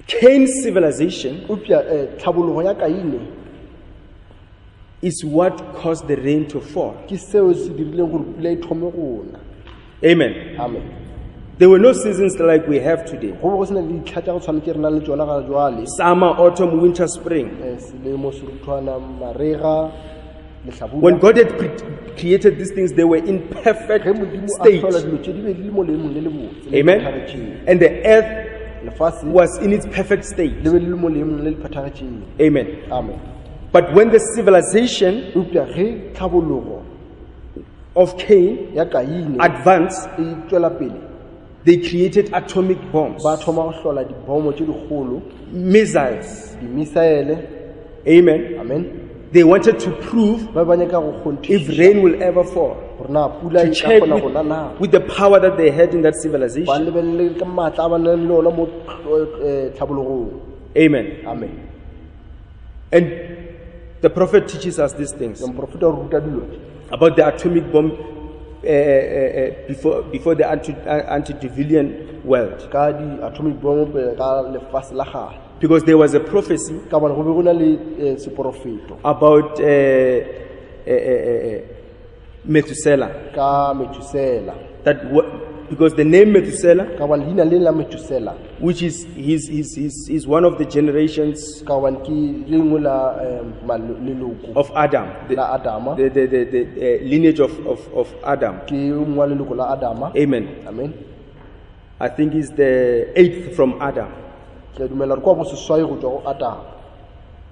Speaker 1: Cain's civilization
Speaker 2: Upya tlhabologo ya Kaine
Speaker 1: is what caused the rain to fall.
Speaker 2: ke seo se dirileng gore pula e thome go na.
Speaker 1: Amen.
Speaker 2: Amen.
Speaker 1: There were no seasons like we have today.
Speaker 2: Go bo go sena le ditlha tša go tshwana ke re nang le tsona ga jwale.
Speaker 1: Summer, autumn, winter, spring.
Speaker 2: Selemo seruthwana mariga lehlabula.
Speaker 1: When God had created these things, they were in perfect
Speaker 2: Ge Modimo a
Speaker 1: state.
Speaker 2: hlola dilo tše di be di le mo leemong le le botse, le
Speaker 1: Amen.
Speaker 2: phethagetšeng.
Speaker 1: And the earth
Speaker 2: Lefase
Speaker 1: was in its perfect state.
Speaker 2: le be le le mo leemong le le phethagetšeng.
Speaker 1: Amen.
Speaker 2: Amen.
Speaker 1: But when the civilization
Speaker 2: Upya ge tlhabologo
Speaker 1: of Cain
Speaker 2: ya Kaine
Speaker 1: advanced,
Speaker 2: e tswela pele,
Speaker 1: they created atomic bombs,
Speaker 2: ba thoma go hlola dibomo tše dikgolo,
Speaker 1: missiles.
Speaker 2: dimisaele.
Speaker 1: Amen.
Speaker 2: Amen.
Speaker 1: They wanted to prove
Speaker 2: Ba nyaka go
Speaker 1: if
Speaker 2: kgonthišiša
Speaker 1: rain will ever fall.
Speaker 2: gore na pula
Speaker 1: To
Speaker 2: e ka
Speaker 1: check
Speaker 2: kgona go na na.
Speaker 1: with the power that they had in that
Speaker 2: Ba
Speaker 1: civilization.
Speaker 2: lebelele ka maatla a ba nang le ona mo tlhabologong.
Speaker 1: Amen.
Speaker 2: Amen.
Speaker 1: And the prophet teaches us these things
Speaker 2: Ya moprofeta o re ruta dilo
Speaker 1: about the atomic bomb before the antediluvian world.
Speaker 2: ka di-atomic bomb pele ka lefase la gale,
Speaker 1: Because there was a prophecy
Speaker 2: ka bona go be go na le seporofeto
Speaker 1: about Methuselah.
Speaker 2: ka Metusela,
Speaker 1: Because the name Methuselah,
Speaker 2: ka bona leina le la Metusela,
Speaker 1: which is he's one of the generations
Speaker 2: ka bona ke lengwe la leloko
Speaker 1: of Adam,
Speaker 2: la Adama,
Speaker 1: the lineage of Adam.
Speaker 2: ke mongwe wa leloko la Adama.
Speaker 1: Amen.
Speaker 2: Amen.
Speaker 1: I think he's the 8th from Adam.
Speaker 2: Ke dumela re kwa bo seswai go tswa go Adama.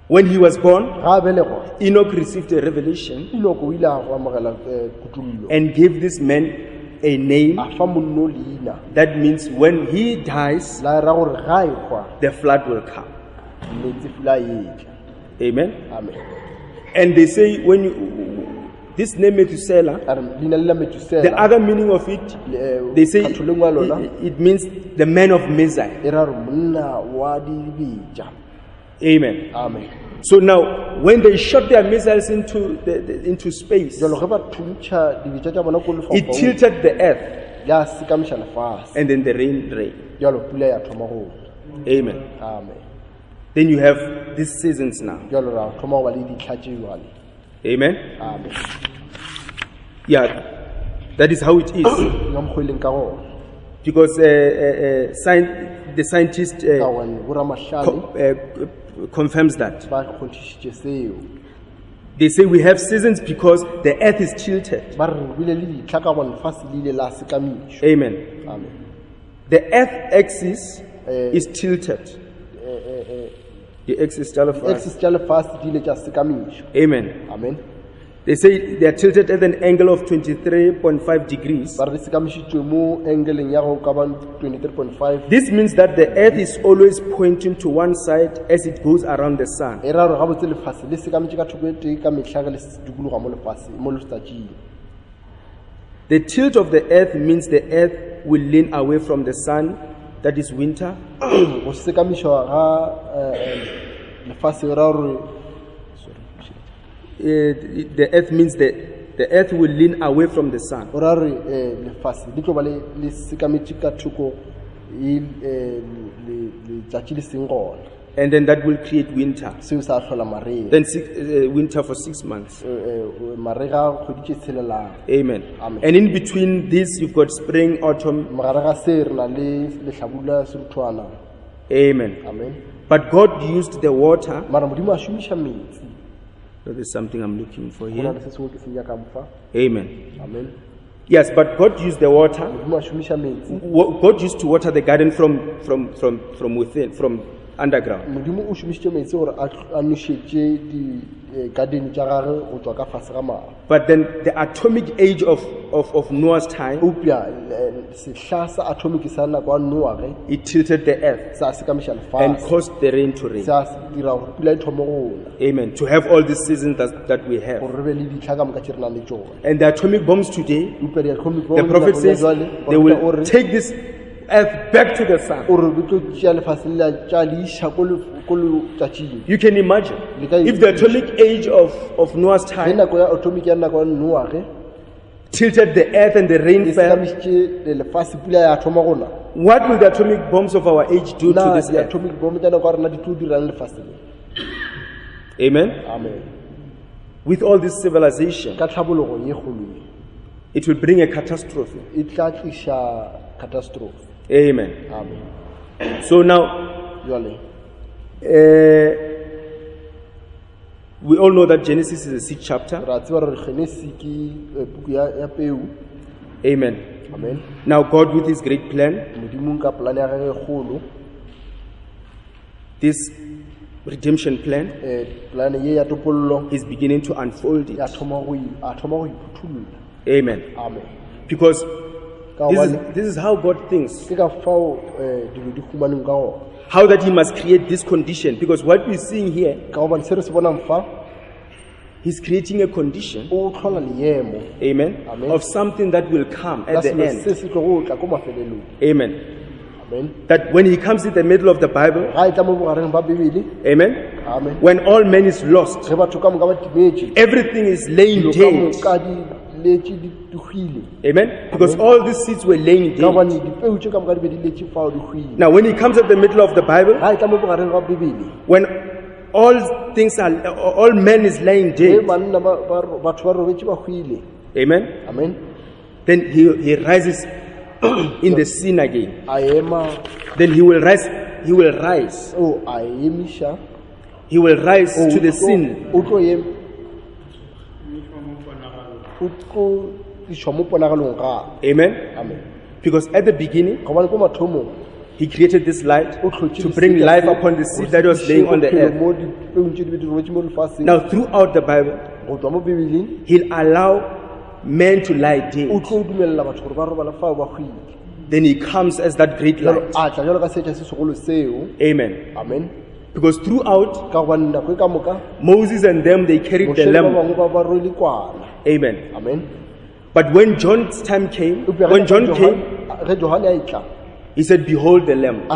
Speaker 1: When he was born,
Speaker 2: Ga a belegwa,
Speaker 1: Enoch received a revelation
Speaker 2: Enoko o ile a go amogela kutullo,
Speaker 1: and gave this man a name
Speaker 2: a fa monno leina
Speaker 1: that means when he dies,
Speaker 2: la ra gore ga e kwa
Speaker 1: the flood will come.
Speaker 2: metsi fula etla.
Speaker 1: Amen.
Speaker 2: Amen.
Speaker 1: And they say this name Methuselah,
Speaker 2: A re leina le la
Speaker 1: the
Speaker 2: Metusela,
Speaker 1: other meaning of it, they say
Speaker 2: kgatholeng wa lona
Speaker 1: it means the man of Messiah.
Speaker 2: e ra re monna wa dibetša.
Speaker 1: Amen.
Speaker 2: Amen.
Speaker 1: So now, when they shot their missiles into space,
Speaker 2: Jalo ge ba thuntšha dibetša tša bona ko
Speaker 1: it
Speaker 2: lefaufaung,
Speaker 1: tilted the earth,
Speaker 2: ya sekamiša lefase,
Speaker 1: and then the rain rained.
Speaker 2: jalo pula ya thoma go.
Speaker 1: Amen.
Speaker 2: Amen.
Speaker 1: Then you have these seasons now.
Speaker 2: Jalo ra thoma go ba le ditlha tše jwale.
Speaker 1: Amen.
Speaker 2: Amen.
Speaker 1: Yeah, that is how it is.
Speaker 2: Nga mokgwa e leng ka gona.
Speaker 1: Because the scientist
Speaker 2: Ka gone boramahlale
Speaker 1: confirms that.
Speaker 2: ba kgonthišitše seo.
Speaker 1: They say we have seasons because the earth is tilted.
Speaker 2: Ba re re bile le ditlha ka gone lefase le ile la sekamišwa.
Speaker 1: Amen.
Speaker 2: Amen.
Speaker 1: The earth axis is tilted. The axis
Speaker 2: Axis tša lefase di ile tša sekamišwa.
Speaker 1: Amen.
Speaker 2: Amen.
Speaker 1: They say they are tilted at an angle of 23.5 degrees.
Speaker 2: Ba re di sekamišitšwe mo angeleng ya go ka ba 23.5.
Speaker 1: This means that the earth is always pointing to one side as it goes around the sun.
Speaker 2: E ra gore gabotse lefase le sekametše ka thoko e tee ka mehla ge le dukologa mo lefase mo lestatšing.
Speaker 1: The tilt of the earth means the earth will lean away from the sun, that is winter,
Speaker 2: Go sekamišwa ga lefase e ra gore
Speaker 1: the earth means that the earth will lean away from the sun. And then that will create winter. Then winter for 6 months. Amen. And in between this, you've got spring, autumn. Amen. But God used the water. There's something I'm looking for here. Amen. Yes, but God used the water. God used to water the garden from within, from underground. But then the atomic age of Noah's time, it tilted the earth and caused the rain to rain. Amen. To have all these seasons that we have. And the atomic bombs today, the prophet says they will take this earth back to the sun. You can imagine if the atomic age of Noah's time tilted the earth and the rain fell, what will the atomic bombs of our age do to this earth? Amen?
Speaker 2: Amen.
Speaker 1: With all this civilization, it will bring a catastrophe. Amen.
Speaker 2: Amen.
Speaker 1: So now, we all know that Genesis is a seed chapter. Amen.
Speaker 2: Amen.
Speaker 1: Now God, with his great plan, this redemption plan, is beginning to unfold it. Amen.
Speaker 2: Amen.
Speaker 1: Because this is how God thinks. How that he must create this condition. Because what we're seeing here, he's creating a condition, amen, of something that will come at the end. Amen. That when he comes in the middle of the Bible, amen, when all men is lost, everything is laying dead. Amen. Because all these seeds were laying dead. Now when he comes at the middle of the Bible, when all men is laying dead, amen, then he rises in the sin again. Then he will rise to the sin. Amen. Because at the beginning, he created this light to bring life upon the seed that was laying on the earth. Now throughout the Bible, he'll allow men to lie dead. Then he comes as that great light. Amen. Because throughout, Moses and them, they carried the lamb. Amen. But when John's time came, when John came, he said, behold the lamb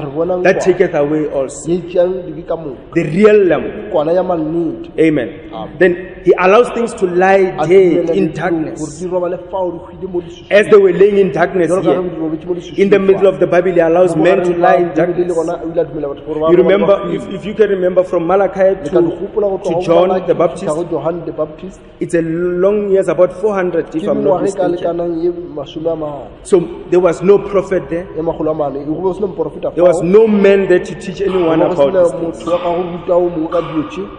Speaker 1: that taketh away all sin. The real lamb. Amen. Then he allows things to lie dead in darkness. As they were laying in darkness here, in the middle of the Bible, he allows men to lie in darkness. You remember, if you can remember from Malachi to John the Baptist, it's a long years, about 400 if I'm not mistaken. So there was no prophet there. There was no man there to teach anyone about this.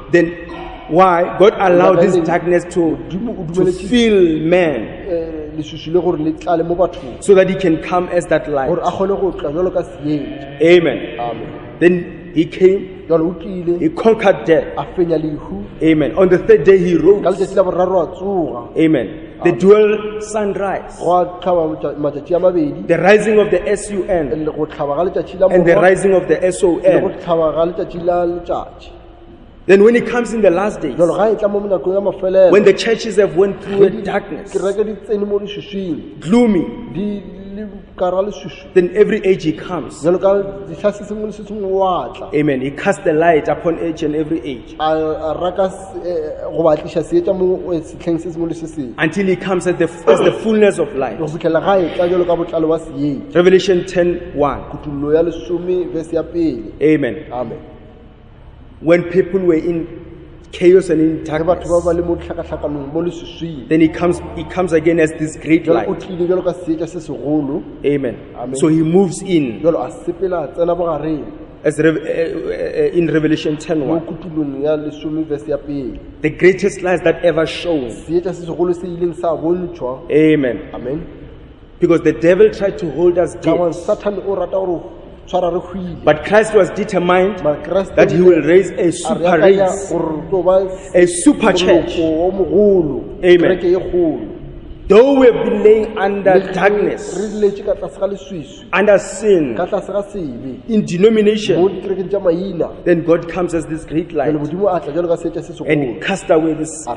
Speaker 1: Then why God allowed this darkness to fill man, so that he can come as that light. Amen. Then he came, he conquered death. Amen. On the third day he rose. Amen. The dual sunrise, the rising of the sun and the rising of the son. Then when he comes in the last days, when the churches have went through a darkness, gloomy, then every age he comes. Amen. He casts the light upon each and every age. Until he comes as the fullness of light. Revelation 10:1. Amen.
Speaker 2: Amen.
Speaker 1: When people were in chaos and in darkness, then he comes again as this great light. Amen. So he moves in as in Revelation 10:1. The greatest light that ever shone. Amen.
Speaker 2: Amen.
Speaker 1: Because the devil tried to hold us down. But Christ was determined that he will raise a super race, a super church. Amen. Though we have been laying under darkness, under sin, in denomination, then God comes as this great light and casts away this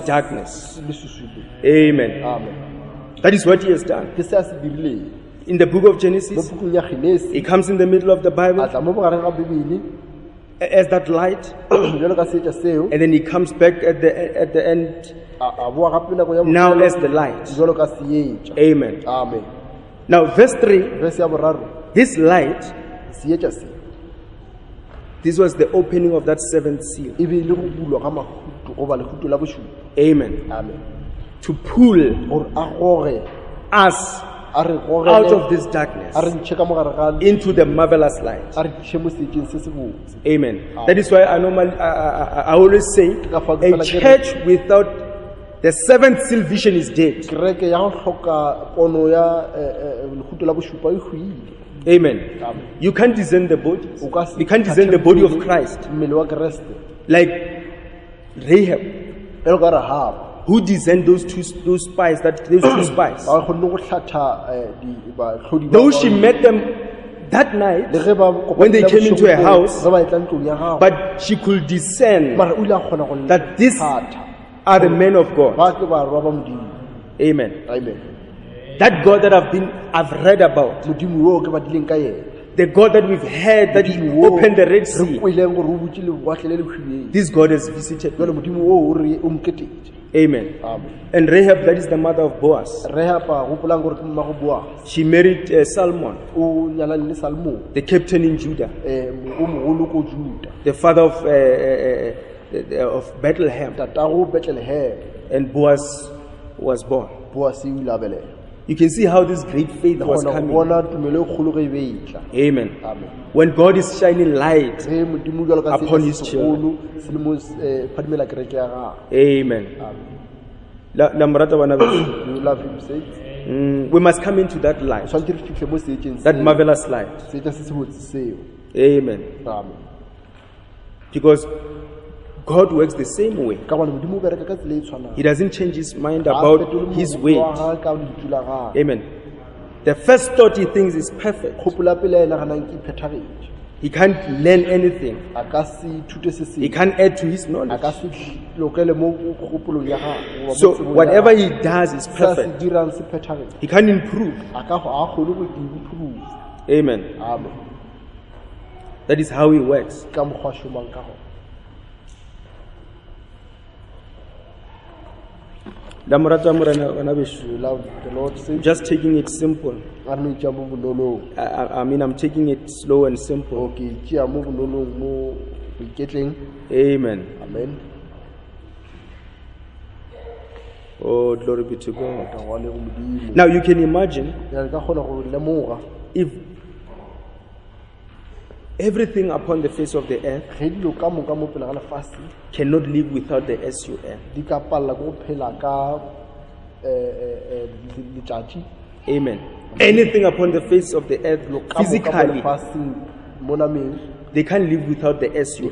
Speaker 1: darkness. Amen. That is what he has done. In the book of Genesis, he comes in the middle of the Bible as that light, and then he comes back at the end now as the light. Amen. Now verse 3, this light, this was the opening of that seventh seal. Amen. To pull us out of this darkness into the marvelous light. Amen. That is why I always say a church without the seventh seal vision is dead. Amen. You can't discern the body. You can't discern the body of Christ. Like Rahab, who discerned those two spies? Though she met them that night when they came into her house, but she could discern that these are the men of God. Amen. That God that I've read about, the God that we've heard that he opened the Red Sea, this God has visited me. Amen. And Rahab, that is the mother of Boaz. She married Salmon, the captain in Judah, the father of Bethlehem. And Boaz was born. You can see how this great faith was coming. Amen. When God is shining light upon his children. Amen. We must come into that light, that marvelous light. Amen. Because God works the same way. He doesn't change his mind about his ways. Amen. The first thought he thinks is perfect. He can't learn anything. He can't add to his knowledge. So whatever he does is perfect. He can't improve. Amen. That is how he works. Just taking it simple. I mean, I'm taking it slow and simple. Amen.
Speaker 2: Amen.
Speaker 1: Oh, glory be to God. Now you can imagine if everything upon the face of the earth cannot live without the SUN. Amen. Anything upon the face of the earth physically, they can't live without the SUN.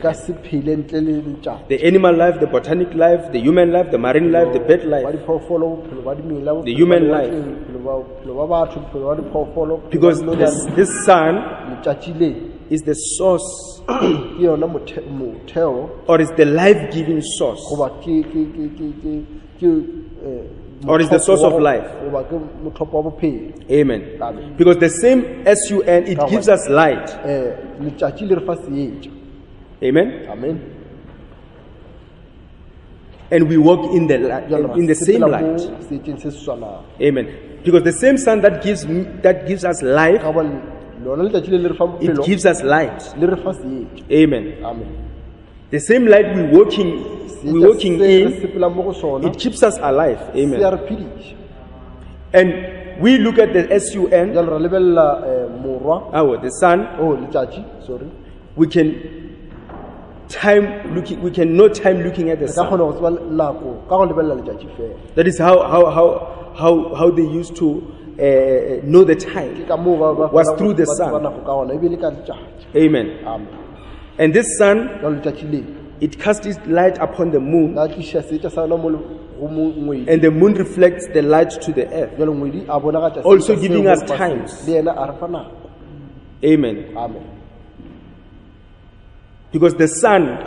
Speaker 1: The animal life, the botanic life, the human life, the marine life, the bird life, the human life. Because this sun is the source or is the life-giving source or is the source of life. Amen. Because the same sun, it gives us light. Amen.
Speaker 2: Amen.
Speaker 1: And we walk in the same light. Amen. Because the same sun that gives us life, it gives us light. Amen. The same light we're walking in, it keeps us alive. Amen. And we look at the sun, the sun. We can know time looking at the sun. That is how they used to know the time, was through the sun. Amen. And this sun, it casts its light upon the moon, and the moon reflects the light to the earth, also giving us times. Amen. Because the sun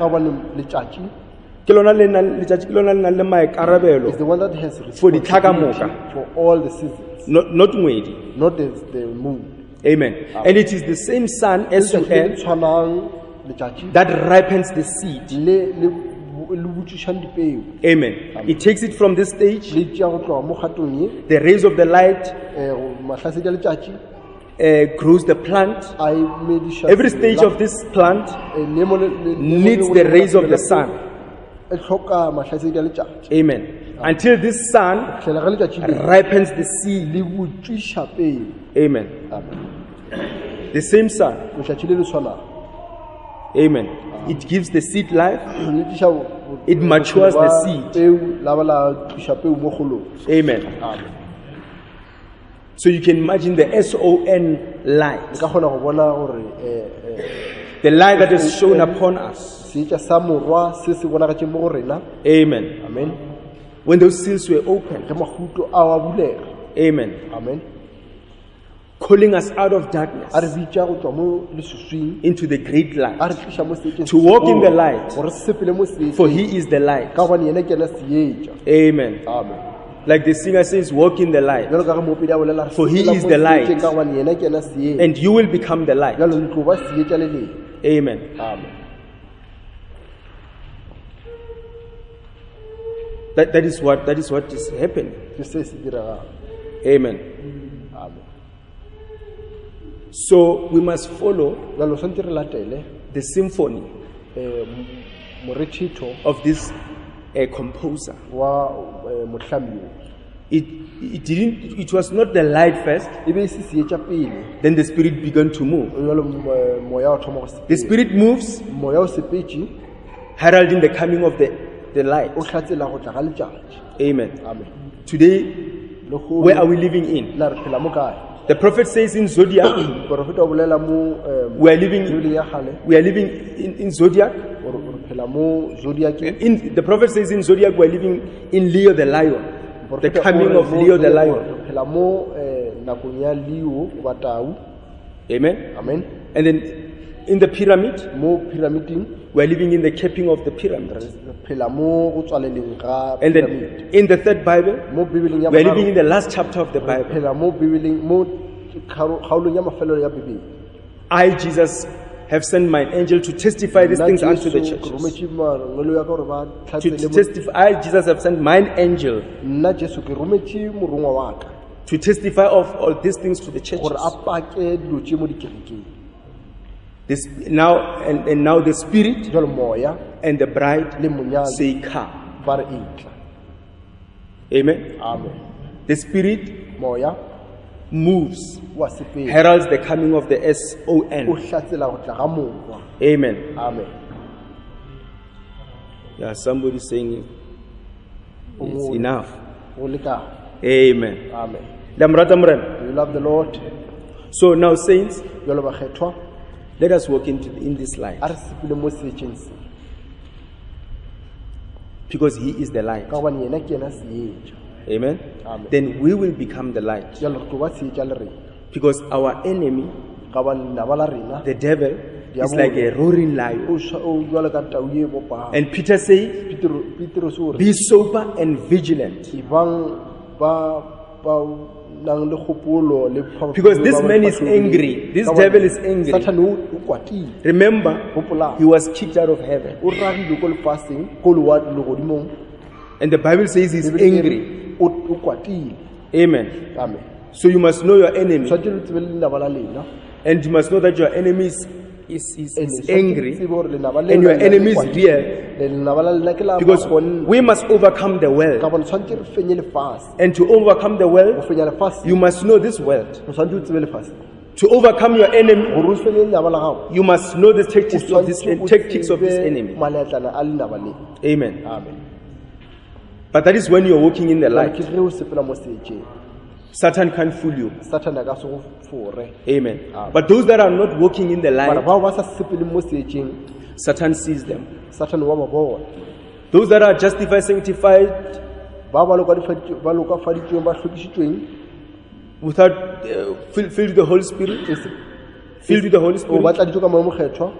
Speaker 2: is the one that has responsibility for all the seasons,
Speaker 1: not Mwedi.
Speaker 2: not the moon.
Speaker 1: Amen. And it is the same sun, sun, that ripens the seed. Amen. It takes it from this stage, the rays of the light grows the plant. Every stage of this plant needs the rays of the sun. Amen. Until this sun ripens the seed. Amen. The same sun. Amen. It gives the seed life. It matures the seed. Amen. So you can imagine the SON light. The light that is shown upon us. Amen.
Speaker 2: Amen.
Speaker 1: When those seals were opened. Amen.
Speaker 2: Amen.
Speaker 1: Calling us out of darkness into the great light, to walk in the light, for He is the light. Amen.
Speaker 2: Amen.
Speaker 1: Like the singer says, walk in the light, for He is the light, and you will become the light. Amen.
Speaker 2: Amen.
Speaker 1: That is what is happening. Amen. So we must follow the symphony of this composer. It was not the light first, then the spirit began to move. The spirit moves, heralding the coming of the light. Amen. Today, where are we living in? The prophet says in Zodiac, we are living in Zodiac. The prophet says in Zodiac, we are living in Leo the lion, the coming of Leo the lion. Amen.
Speaker 2: Amen.
Speaker 1: And then in the pyramid, we are living in the capping of the pyramid. And then in the third Bible, we are living in the last chapter of the Bible. I, Jesus, have sent my angel to testify these things unto the churches. To testify, I, Jesus, have sent mine angel to testify of all these things to the churches. Now the Spirit and the bride say, come. Amen.
Speaker 2: Amen.
Speaker 1: The Spirit moves, heralds the coming of the SON. Amen.
Speaker 2: Amen.
Speaker 1: Yeah, somebody saying it's enough.
Speaker 2: Amen.
Speaker 1: Amen.
Speaker 2: Do you love the Lord?
Speaker 1: So now, saints, let us walk in this light. Because He is the light. Amen.
Speaker 2: Amen.
Speaker 1: Then we will become the light. Because our enemy, the devil, is like a roaring lion. And Peter says, be sober and vigilant. Because this man is angry. This devil is angry. Remember, he was kicked out of heaven. And the Bible says he's angry. Amen. So you must know your enemy. And you must know that your enemy is angry. And your enemy is real. Because we must overcome the world. And to overcome the world, you must know this world. To overcome your enemy, you must know the tactics of this enemy. Amen. But that is when you're walking in the light. Satan can't fool you. Amen. But those that are not walking in the light, Satan sees them. Those that are justified, sanctified, without filled with the Holy Spirit,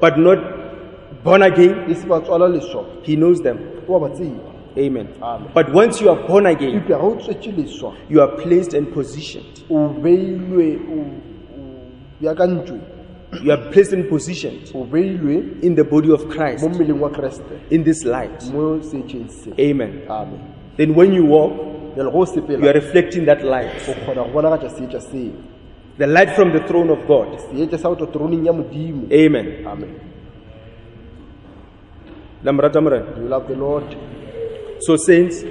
Speaker 1: but not born again, he knows them. Amen. But once you are born again, you are placed and positioned. You are placed and positioned in the body of Christ, in this light. Amen. Then when you walk, you are reflecting that light. The light from the throne of God. Amen.
Speaker 2: You love the Lord.
Speaker 1: So saints,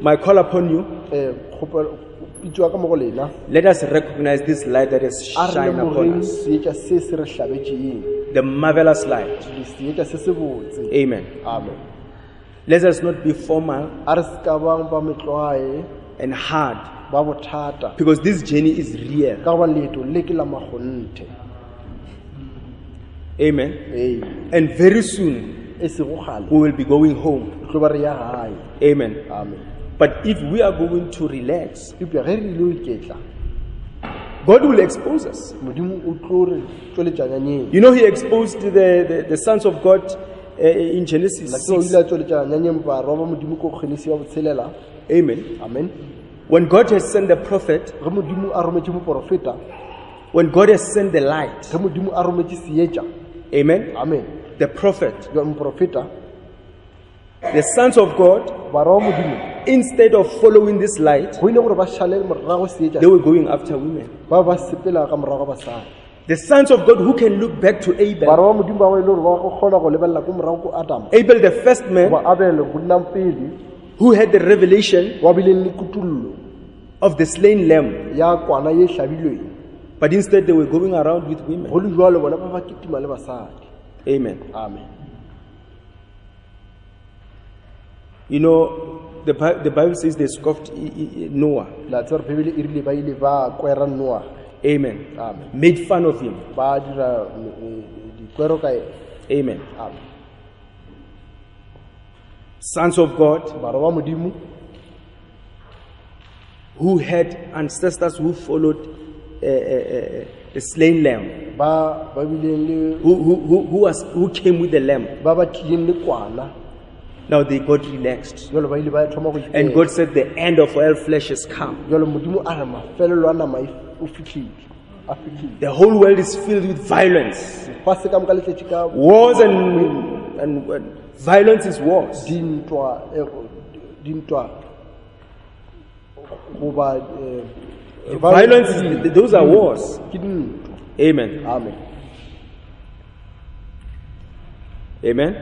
Speaker 1: my call upon you, let us recognize this light that has shined upon us. The marvelous light. Amen. Let us not be formal and hard, because this journey is real. Amen. And very soon we will be going home. Amen. But if we are going to relax, God will expose us. You know, he exposed the sons of God in Genesis 6. Amen. When God has sent the prophet, when God has sent the light, amen, the prophet, the sons of God, instead of following this light, they were going after women. The sons of God who can look back to Abel. Abel, the first man, who had the revelation of the slain lamb. But instead they were going around with women. Amen. You know, the Bible says they scoffed Noah. Amen. Made fun of him. Amen. Sons of God who had ancestors who followed the slain lamb, who came with the lamb. Now they got relaxed. And God said the end of all flesh has come. The whole world is filled with violence. Wars and violence is wars. Violence, those are wars. Amen. Amen.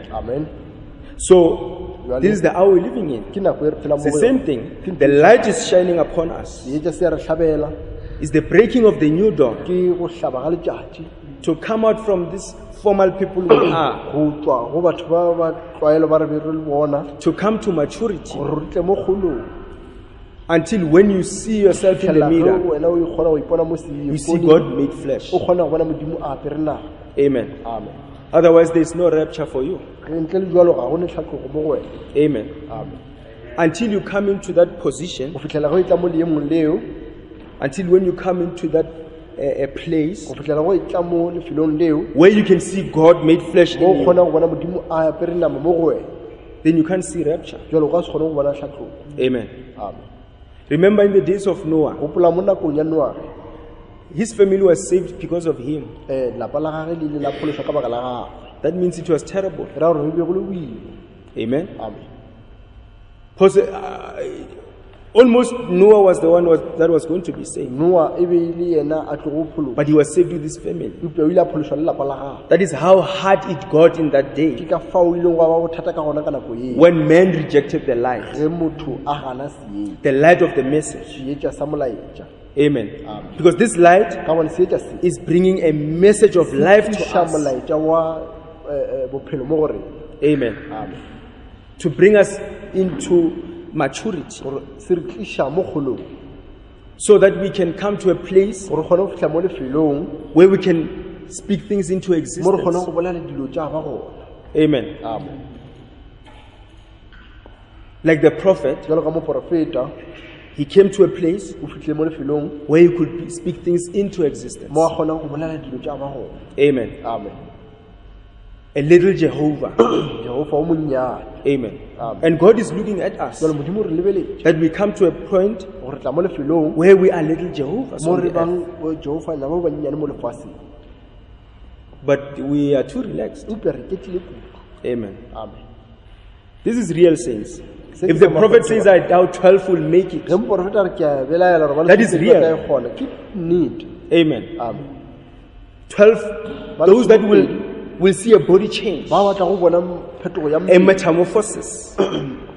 Speaker 1: So, this is the hour we're living in. It's the same thing. The light is shining upon us. It's the breaking of the new dawn. To come out from this formal people we are. To come to maturity. Until when you see yourself in the mirror, you see God made flesh. Amen. Otherwise, there is no rapture for you. Amen. Until you come into that position, until when you come into that place where you can see God made flesh in you, then you can't see rapture. Amen.
Speaker 2: Amen.
Speaker 1: Remember in the days of Noah,
Speaker 2: Gopola mo nakong ya Noa,
Speaker 1: his family was saved because of him.
Speaker 2: lapa la gagwe le ile la pholoswa ka baka la gagwe.
Speaker 1: That means it was terrible.
Speaker 2: Ra gore go be go le boima.
Speaker 1: Amen.
Speaker 2: Amen.
Speaker 1: Because almost Noah was the one that was going to be saved.
Speaker 2: Noa e be ile yena a tlo go phologa.
Speaker 1: But he was saved with his family.
Speaker 2: Upya o ile a pholoswa le lapa la gagwe.
Speaker 1: That is how hard it got in that day
Speaker 2: Ke ka fao ile go ba bothata ka gona ka nako eo.
Speaker 1: when man rejected the light,
Speaker 2: Ge motho a gana seetša,
Speaker 1: the light of the message.
Speaker 2: seetša sa molaetša.
Speaker 1: Amen.
Speaker 2: Amen.
Speaker 1: Because this light
Speaker 2: Ka gone seetša se
Speaker 1: is bringing a message of life to
Speaker 2: tliša
Speaker 1: us.
Speaker 2: molaetša wa bophelo mo go rena.
Speaker 1: Amen.
Speaker 2: Amen.
Speaker 1: To bring us into maturity
Speaker 2: Gore se re tliša mo kgolong,
Speaker 1: so that we can come to a place
Speaker 2: gore re kgone go fitlha mo lefelong
Speaker 1: where we can speak things into
Speaker 2: mo re kgoneng
Speaker 1: existence.
Speaker 2: go bolela dilo tša ba gona.
Speaker 1: Amen.
Speaker 2: Amen.
Speaker 1: Like the prophet,
Speaker 2: Jwalo ka moprofeta
Speaker 1: he came to a place
Speaker 2: o fitlhile mo lefelong
Speaker 1: where he could speak things into existence.
Speaker 2: mo a kgonang go bolela dilo tša ba gona.
Speaker 1: Amen.
Speaker 2: Amen.
Speaker 1: A little Jehovah.
Speaker 2: Jehova o monnyane.
Speaker 1: Amen.
Speaker 2: Amen.
Speaker 1: And God is looking at us
Speaker 2: Jwale Modimo re lebeletše
Speaker 1: that we come to a point
Speaker 2: gore tla mo lefelong
Speaker 1: where we are little Jehovahs
Speaker 2: mo
Speaker 1: on
Speaker 2: re
Speaker 1: the earth.
Speaker 2: bang Jehova nya ba bannyane mo lefatsheng.
Speaker 1: But we are too relaxed.
Speaker 2: Empa re ketlile kudu.
Speaker 1: Amen.
Speaker 2: Amen.
Speaker 1: This is real saints. If the prophet says, I doubt 12 will make it.
Speaker 2: Ge moprofeta re ke a belaela gore ba
Speaker 1: That is
Speaker 2: lesome
Speaker 1: real.
Speaker 2: ba tla e kgona. Ke nnete.
Speaker 1: Amen.
Speaker 2: Amen.
Speaker 1: 12, those that will see a body change,
Speaker 2: Ba batla go bona phetogo ya
Speaker 1: a
Speaker 2: mmele,
Speaker 1: metamorphosis.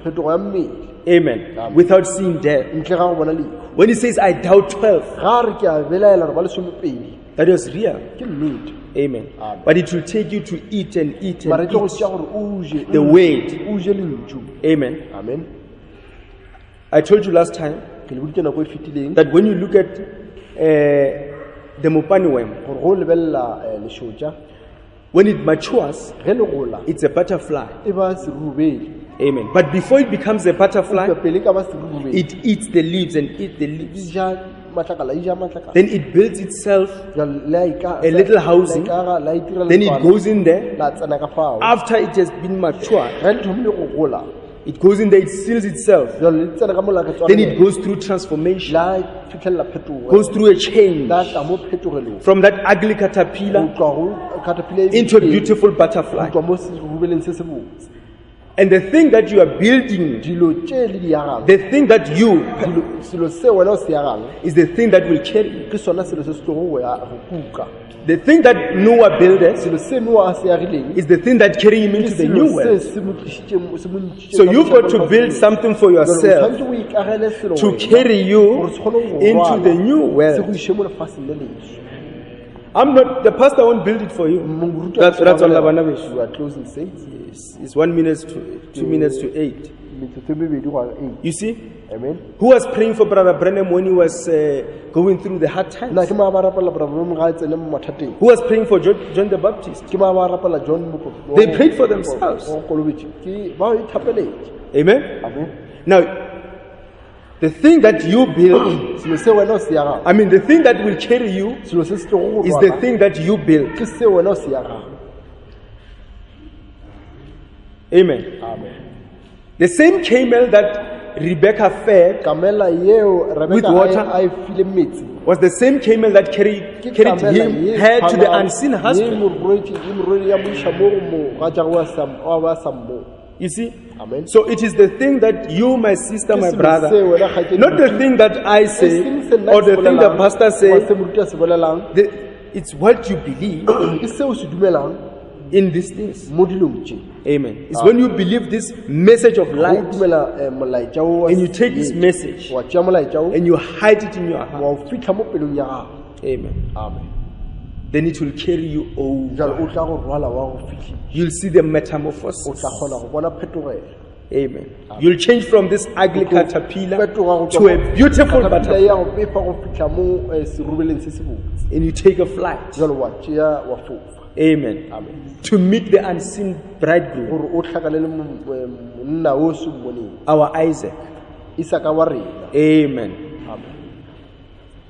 Speaker 2: phetogo ya mmele
Speaker 1: Amen.
Speaker 2: Amen.
Speaker 1: Without seeing death.
Speaker 2: ntle ga go bona lehu.
Speaker 1: When he says, I doubt 12,
Speaker 2: Ga re ke a belaela gore ba lesomepedi,
Speaker 1: that is real.
Speaker 2: ke nnete.
Speaker 1: Amen.
Speaker 2: Amen.
Speaker 1: But it will take you to eat and eat
Speaker 2: Mara e
Speaker 1: and
Speaker 2: tlo go
Speaker 1: eat
Speaker 2: tšea gore o je,
Speaker 1: the word.
Speaker 2: o je lentšu.
Speaker 1: Amen.
Speaker 2: Amen.
Speaker 1: I told you last time
Speaker 2: Ke le boditse nako e fetileng
Speaker 1: that when you look at the Mopani worm,
Speaker 2: gore go lebelela lešotša,
Speaker 1: when it matures,
Speaker 2: ge le gola
Speaker 1: it's a butterfly.
Speaker 2: e ba serurubedi.
Speaker 1: Amen. But before it becomes a butterfly,
Speaker 2: Pele ka ba serurubedi.
Speaker 1: it eats the leaves and eats the
Speaker 2: E
Speaker 1: leaves.
Speaker 2: ja matlakala, e ja matlakala.
Speaker 1: Then it builds itself,
Speaker 2: Jwale le a ika-
Speaker 1: a little housing.
Speaker 2: la ikara- la itira
Speaker 1: then it
Speaker 2: letlwana,
Speaker 1: goes in there.
Speaker 2: la tsena ka fao.
Speaker 1: After it has been matured,
Speaker 2: Ge le thomile go gola,
Speaker 1: it goes in there, it seals itself.
Speaker 2: jwale le tsena ka mo la ke tswana
Speaker 1: Then
Speaker 2: le-
Speaker 1: it goes through transformation,
Speaker 2: la fitlhelela phetogo,
Speaker 1: goes through a change
Speaker 2: la tla mo phetogelong.
Speaker 1: from that ugly
Speaker 2: Go
Speaker 1: caterpillar
Speaker 2: tloa go caterpillar e
Speaker 1: into a
Speaker 2: botse,
Speaker 1: beautiful
Speaker 2: go
Speaker 1: butterfly.
Speaker 2: tloa mo serurubeleng se se botse.
Speaker 1: And the thing that you are building,
Speaker 2: Dilo tše le di agang,
Speaker 1: the thing that you
Speaker 2: selo se wena o se agang,
Speaker 1: is the thing that will carry you.
Speaker 2: ke sona selo se se tlo go ya- go kuka.
Speaker 1: The thing that Noah builded
Speaker 2: Selo se Noa a se agileng,
Speaker 1: is the thing that carrying him
Speaker 2: ke
Speaker 1: into the
Speaker 2: selo
Speaker 1: new
Speaker 2: se
Speaker 1: world.
Speaker 2: se mo tlišitše- se mo ntšhitše
Speaker 1: So
Speaker 2: ka
Speaker 1: you've got to
Speaker 2: mošapong
Speaker 1: build
Speaker 2: wa
Speaker 1: something for
Speaker 2: Jwale o
Speaker 1: yourself
Speaker 2: tshwanetse o ikagele selo
Speaker 1: to
Speaker 2: wena,
Speaker 1: carry you
Speaker 2: gore se kgone go
Speaker 1: into
Speaker 2: rwala,
Speaker 1: the new
Speaker 2: se go
Speaker 1: world.
Speaker 2: iše mo lefatsheng le leswe.
Speaker 1: I'm not, the pastor won't build it for you.
Speaker 2: Moruti
Speaker 1: That's
Speaker 2: a
Speaker 1: all bana beso.
Speaker 2: we are closing saints.
Speaker 1: It's 1 minute to 2 minutes to 8.
Speaker 2: Metsotso e mebedi go ya 8.
Speaker 1: You see,
Speaker 2: Amen.
Speaker 1: who was praying for Brother Branham when he was going through the hard times?
Speaker 2: Nna ke ma ba rapela Brother Branham ga a tsene mo mathateng.
Speaker 1: Who was praying for John the Baptist?
Speaker 2: Ke ma ba rapela John Mokoko.
Speaker 1: They prayed for themselves.
Speaker 2: O kolobetše. Ke ba ithapeletse.
Speaker 1: Amen.
Speaker 2: Amen.
Speaker 1: Now, the thing that you build,
Speaker 2: Selo se wena o se agang,
Speaker 1: I mean, the thing that will carry you
Speaker 2: selo se se tlo go
Speaker 1: is
Speaker 2: rwala,
Speaker 1: the thing that you build.
Speaker 2: ke se wena o se agang.
Speaker 1: Amen.
Speaker 2: Amen.
Speaker 1: The same camel that Rebecca fed
Speaker 2: Kamela yeo Rebecca
Speaker 1: water.
Speaker 2: a e file metsi.
Speaker 1: was the same camel that carried
Speaker 2: Ke
Speaker 1: him,
Speaker 2: ye
Speaker 1: her to the
Speaker 2: tshwana-
Speaker 1: unseen
Speaker 2: ye
Speaker 1: husband.
Speaker 2: morwedi ya mo iša mo go mo ga tša wa ba sammo.
Speaker 1: You see?
Speaker 2: Amen.
Speaker 1: So it is the thing that you, my sister,
Speaker 2: Ke
Speaker 1: my
Speaker 2: selo
Speaker 1: brother,
Speaker 2: se wena ga ke
Speaker 1: not the
Speaker 2: di-
Speaker 1: thing that I
Speaker 2: E
Speaker 1: say
Speaker 2: seng se nna
Speaker 1: or
Speaker 2: ke
Speaker 1: the
Speaker 2: se
Speaker 1: thing the
Speaker 2: bolelang,
Speaker 1: pastor
Speaker 2: goba se
Speaker 1: says.
Speaker 2: moruti a se bolelang,
Speaker 1: It's what you believe
Speaker 2: ke seo se dumelang
Speaker 1: in these things.
Speaker 2: mo dilong tše.
Speaker 1: Amen. It's when you believe this message of
Speaker 2: O
Speaker 1: light
Speaker 2: dumela molaetša o wa
Speaker 1: and you take this
Speaker 2: seedi,
Speaker 1: message
Speaker 2: wa tšea molaetša o
Speaker 1: and you hide it in your heart.
Speaker 2: wa o fitlha mo pelong ya gago.
Speaker 1: Amen.
Speaker 2: Amen.
Speaker 1: Then it will carry you over.
Speaker 2: Jalo o tla go rwala wa go fitlhi,
Speaker 1: You'll see the
Speaker 2: o
Speaker 1: metamorphosis.
Speaker 2: tla kgona go bona phetogelo.
Speaker 1: Amen. You'll change from this ugly caterpillar
Speaker 2: Fetoga go
Speaker 1: to
Speaker 2: tšwa
Speaker 1: a
Speaker 2: mo-
Speaker 1: beautiful
Speaker 2: caterpillar
Speaker 1: butterfly.
Speaker 2: ya go pepa go fitlha mo serurubeleng se se botse.
Speaker 1: And you take a flight.
Speaker 2: Jalo wa tšea wa fofa.
Speaker 1: Amen.
Speaker 2: Amen.
Speaker 1: To meet the unseen bridegroom,
Speaker 2: Gore o tlhakane le monna o se mmoneng,
Speaker 1: our Isaac.
Speaker 2: Isaka wa rena.
Speaker 1: Amen.
Speaker 2: Amen.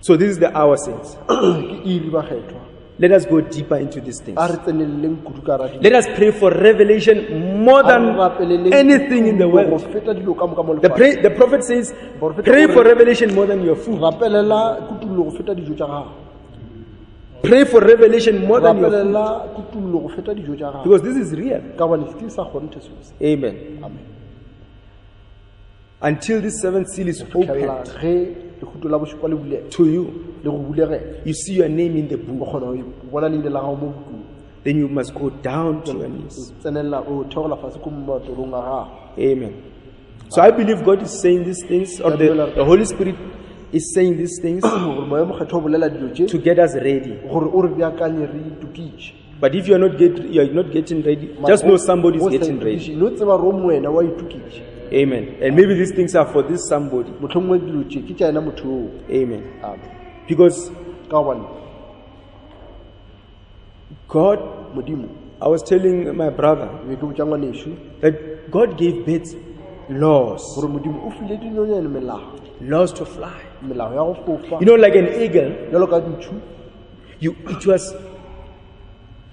Speaker 1: So this is the hour, saints.
Speaker 2: Ke iri ba kgethwa.
Speaker 1: Let us go deeper into these things.
Speaker 2: a re tseneleleng kudu ka hara
Speaker 1: Let us pray for revelation more than anything in the
Speaker 2: go
Speaker 1: world.
Speaker 2: feta dilo ka moka mo
Speaker 1: The prophet says, pray for revelation more than your food.
Speaker 2: rapelela kutulo go feta dijo tša gago
Speaker 1: Pray for revelation more than your food.
Speaker 2: rapelela kutulo go feta dijo tša gago
Speaker 1: Because this is real.
Speaker 2: ka gobane se sa kgonte seo
Speaker 1: Amen.
Speaker 2: amen
Speaker 1: Until this seventh seal is
Speaker 2: Tlhela
Speaker 1: opened
Speaker 2: ge lekhuto la bošupa le bulega
Speaker 1: to you,
Speaker 2: le go bulegela
Speaker 1: you see your name in the
Speaker 2: o
Speaker 1: book.
Speaker 2: kgona go bona leina la gago mo bukung
Speaker 1: Then you must go down to your knees.
Speaker 2: o tsenelela o theogela fase ko matolong a gago
Speaker 1: Amen. So I believe God is saying these things, or the Holy Spirit is saying these things
Speaker 2: gore moya mokgetho o bolela dilo tše
Speaker 1: to get us ready.
Speaker 2: gore o re beakanye re itukitše
Speaker 1: But if you are not getting ready, just know somebody is getting ready.
Speaker 2: no tseba re o moena wa itukitše
Speaker 1: Amen. And maybe these things are for this somebody.
Speaker 2: mohlomongwe dilo tše ke tša ena motho oo
Speaker 1: Amen.
Speaker 2: amen
Speaker 1: Because
Speaker 2: ka gobane
Speaker 1: God,
Speaker 2: modimo
Speaker 1: I was telling my brother
Speaker 2: be ke botša ngwanešo
Speaker 1: that God gave birth laws,
Speaker 2: gore modimo o file dinonyane melao
Speaker 1: laws to fly.
Speaker 2: melao ya go fofa
Speaker 1: You know, like an eagle,
Speaker 2: jalo ka dintšhu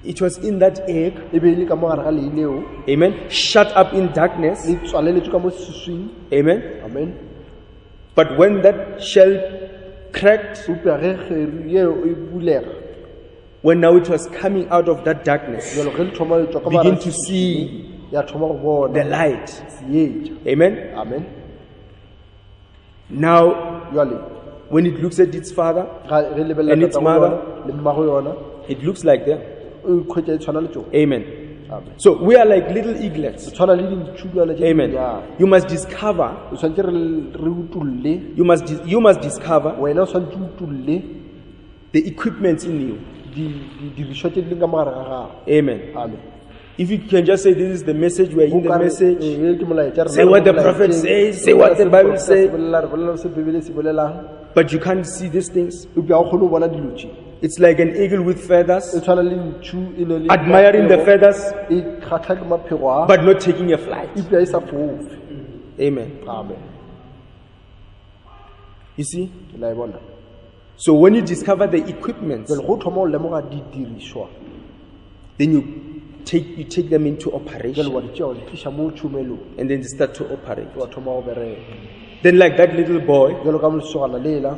Speaker 1: it was in that egg,
Speaker 2: e be e le ka mo gare ga leileo
Speaker 1: amen, shut up in darkness,
Speaker 2: le tswaleletswe ka mo seswing
Speaker 1: amen.
Speaker 2: amen
Speaker 1: But when that shell cracked,
Speaker 2: upea ge kgeri yeo e bulega
Speaker 1: when now it was coming out of that darkness,
Speaker 2: jalo ge le thoma le tswa ka
Speaker 1: begin
Speaker 2: mara
Speaker 1: to see
Speaker 2: ya thoma go bona
Speaker 1: the light,
Speaker 2: seetša
Speaker 1: amen.
Speaker 2: amen
Speaker 1: Now,
Speaker 2: jale
Speaker 1: when it looks at its father,
Speaker 2: ge
Speaker 1: And
Speaker 2: lebelela
Speaker 1: its
Speaker 2: tatago
Speaker 1: mother?
Speaker 2: yona le mmago yona
Speaker 1: it looks like them,
Speaker 2: o ikhwetša e tshwana le tsone
Speaker 1: amen.
Speaker 2: amen
Speaker 1: So we are like little eaglets,
Speaker 2: tshwana le dintšhudwana tše
Speaker 1: amen.
Speaker 2: dinnyane
Speaker 1: You must discover,
Speaker 2: o tshwanetse re utulle
Speaker 1: you must discover
Speaker 2: wena o tshwanetse o utulle
Speaker 1: the equipments in you,
Speaker 2: dirišwa tše di leng ka mogare ga gago
Speaker 1: amen.
Speaker 2: amen
Speaker 1: If you can just say this is the message, we are in the message,
Speaker 2: ke molaetša
Speaker 1: say what the prophet says, say what the Bible says,
Speaker 2: se bebele se bolelang
Speaker 1: but you can't see these things.
Speaker 2: o pea o kgone go bona dilo tše
Speaker 1: It's like an eagle with
Speaker 2: e
Speaker 1: feathers,
Speaker 2: tshwana le ntšhu e ne le
Speaker 1: admiring the feathers,
Speaker 2: e kgatlha ke maphego a
Speaker 1: but not taking a flight.
Speaker 2: e pea e sa fofe
Speaker 1: Amen.
Speaker 2: amen
Speaker 1: You see?
Speaker 2: ke la e bona
Speaker 1: So when you discover the equipments,
Speaker 2: jale go thoma o lemoga didirišwa
Speaker 1: then you take them into
Speaker 2: jale
Speaker 1: operation,
Speaker 2: wa di tšea wa di tliša mo tšhomelong
Speaker 1: and then they start to operate.
Speaker 2: wa thoma go bereka
Speaker 1: Then like that little boy
Speaker 2: jalo ka molesogana lela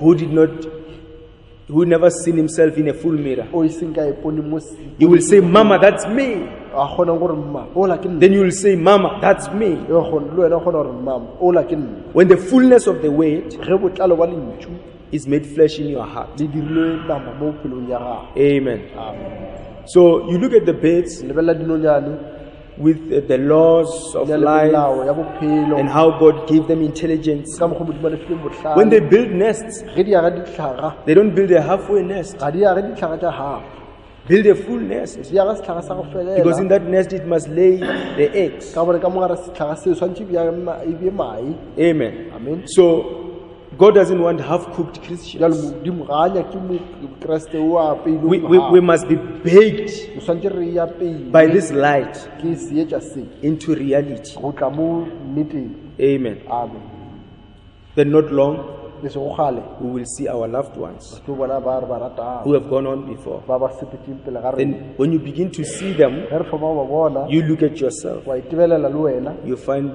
Speaker 1: who never seen himself in a full mirror,
Speaker 2: o e seng ka epone mo
Speaker 1: he will say, Mama, that's me.
Speaker 2: a kgonang gore mma ola ke nna
Speaker 1: Then you will say, Mama, that's me.
Speaker 2: le wena o kgona gore mama ola ke nna
Speaker 1: When the fullness of the word
Speaker 2: ge botlalo ba lentšu
Speaker 1: is made flesh in your heart.
Speaker 2: le dirilwe nama mo bophelong ya gago
Speaker 1: Amen.
Speaker 2: amen
Speaker 1: So you look at the birds
Speaker 2: lebelela dinonyane
Speaker 1: with the laws of
Speaker 2: di na le
Speaker 1: life
Speaker 2: melao ya bophelo
Speaker 1: and how God gave them intelligence.
Speaker 2: ka mokgwa modimo a lefileng botlhale
Speaker 1: When they build nests,
Speaker 2: ge di aga ditlhaga
Speaker 1: they don't build a halfway nest.
Speaker 2: ga di age ditlhaga tša gago
Speaker 1: Build a full nest.
Speaker 2: di aga setlhaga sa go
Speaker 1: Because in
Speaker 2: felela
Speaker 1: that nest it must lay the eggs.
Speaker 2: ka bone ka mogare setlhaga seo tshwanetse e bie mae
Speaker 1: Amen.
Speaker 2: amen
Speaker 1: So God doesn't want half-cooked
Speaker 2: jalo
Speaker 1: Christians.
Speaker 2: modimo ga a nyake mokeresete o
Speaker 1: We must be baked
Speaker 2: o tshwanetse re e apeile
Speaker 1: by this light
Speaker 2: ke seetša se
Speaker 1: into reality.
Speaker 2: go tla mo nneteng
Speaker 1: Amen.
Speaker 2: amen
Speaker 1: Then not long
Speaker 2: le se go gale
Speaker 1: we will see our loved ones
Speaker 2: tlo bona ba re ba ratang
Speaker 1: who have gone on before.
Speaker 2: ba ba sepetseng pele ga
Speaker 1: Then
Speaker 2: rena
Speaker 1: when you begin to see them,
Speaker 2: ge re thoma go ba bona
Speaker 1: you look at yourself,
Speaker 2: wa itebelela le wena
Speaker 1: you find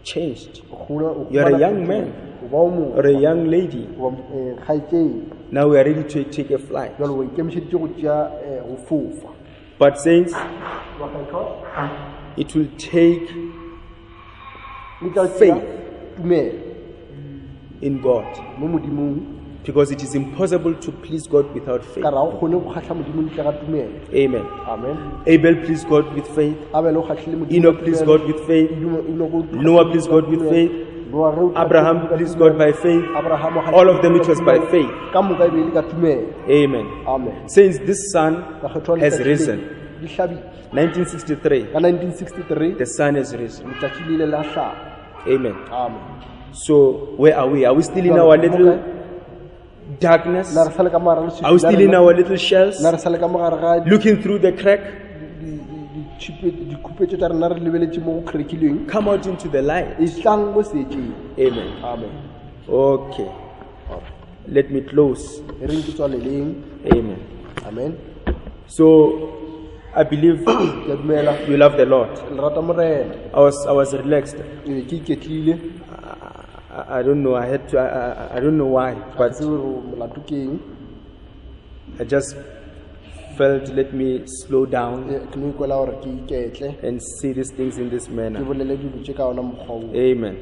Speaker 1: changed.
Speaker 2: o
Speaker 1: You are a young man
Speaker 2: o ba o mo
Speaker 1: or a young lady.
Speaker 2: kgaetseng
Speaker 1: Now we are ready to take a flight.
Speaker 2: jalo wa ikemišeditše go tšea go fofa
Speaker 1: But saints, it will take
Speaker 2: e tla
Speaker 1: Faith.
Speaker 2: tšea tumelo
Speaker 1: in God,
Speaker 2: mo modimong
Speaker 1: because it is impossible to please God without faith.
Speaker 2: ka ra o kgone go kgatlha modimo ntle ga tumelo
Speaker 1: Amen.
Speaker 2: amen
Speaker 1: Abel pleased God with faith.
Speaker 2: abele o kgatlhile modimo
Speaker 1: Enoch pleased God with faith. Noah pleased God with faith. Abraham pleased God by faith. All of them it was by faith.
Speaker 2: ka moka e be e le ka tumelo
Speaker 1: Amen.
Speaker 2: amen
Speaker 1: Since this sun
Speaker 2: ka kgethwa
Speaker 1: has risen,
Speaker 2: di hlabile
Speaker 1: 1963,
Speaker 2: ka 1963
Speaker 1: the sun has risen.
Speaker 2: letšatši le ile la hlaga
Speaker 1: Amen.
Speaker 2: amen
Speaker 1: So where are we? Are we still in our little darkness?
Speaker 2: la re sa le ka mogare
Speaker 1: Are we still in our little shells,
Speaker 2: la re sa le ka mogare ga
Speaker 1: looking through the crack?
Speaker 2: dikhupetšo tša rena re lebeletše mo go krekilweng
Speaker 1: Come out into the light.
Speaker 2: e tlang go seetšeng
Speaker 1: Amen.
Speaker 2: amen
Speaker 1: Okay. Let me close.
Speaker 2: e reng ke tswaleleng
Speaker 1: Amen.
Speaker 2: amen
Speaker 1: So I believe you love the Lord. I was relaxed. I don't know. I don't know why, but I just felt, let me slow down and see these things in this manner. Amen.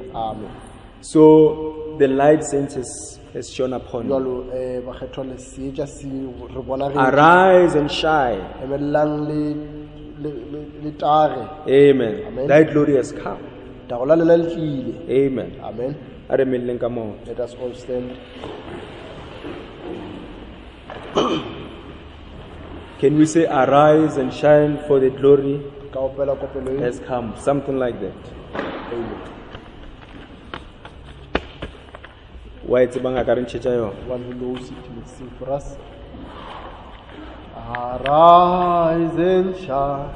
Speaker 1: So the light sense has shone upon you. Arise and shine. Amen. Thy glory has come. Amen.
Speaker 2: Amen. Let us all stand.
Speaker 1: Can we say, arise and shine, for the glory has come? Something like that.
Speaker 2: Amen.
Speaker 1: Why it's bang akarin chichayo?
Speaker 2: One who knows it will sing for us. Arise and shine,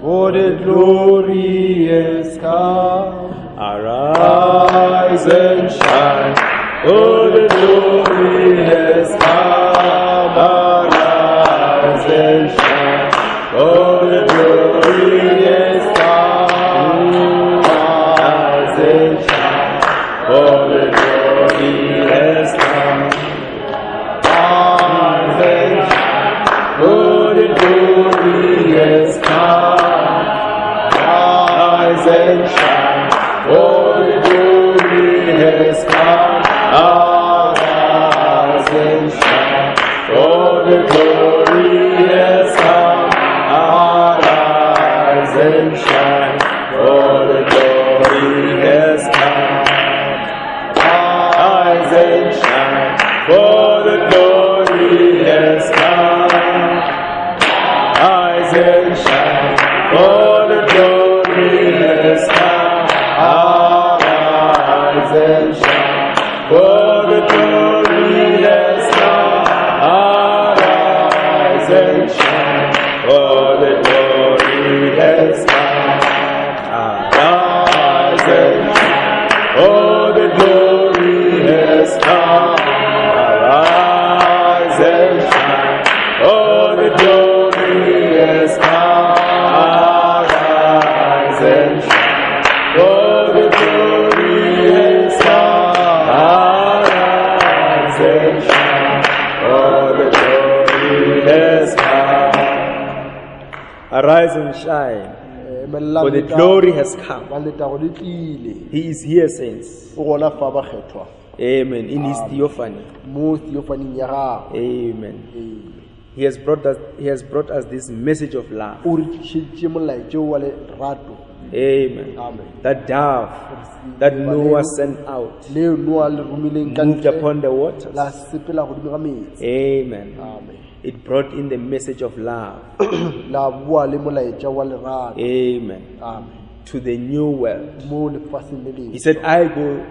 Speaker 2: for the glory has come.
Speaker 1: Arise and shine, for the glory has come. Arise and shine, for the glory has come. Arise and shine, for the glory has come. Arise and shine, for the glory has come. Arise and shine, for the glory has come. Arise and shine, for the glory has come. Arise and shine, for the glory has come. Arise and shine, for the glory has come. Arise and shine, for the glory has come. Arise and shine, for the glory has come. Arise and shine, for the glory has come. Arise and shine, for the glory has come. Arise and shine, for the glory has come. Arise and shine, for the glory has come. Arise and shine, for the glory has come. Arise and shine, for the glory has come. He is here, saints. Amen. In his theophany. Amen. He has brought us this message of love. Amen. That dove that Noah sent out moved upon the waters. Amen. It brought in the message of love. Amen. To the new world. He said, I go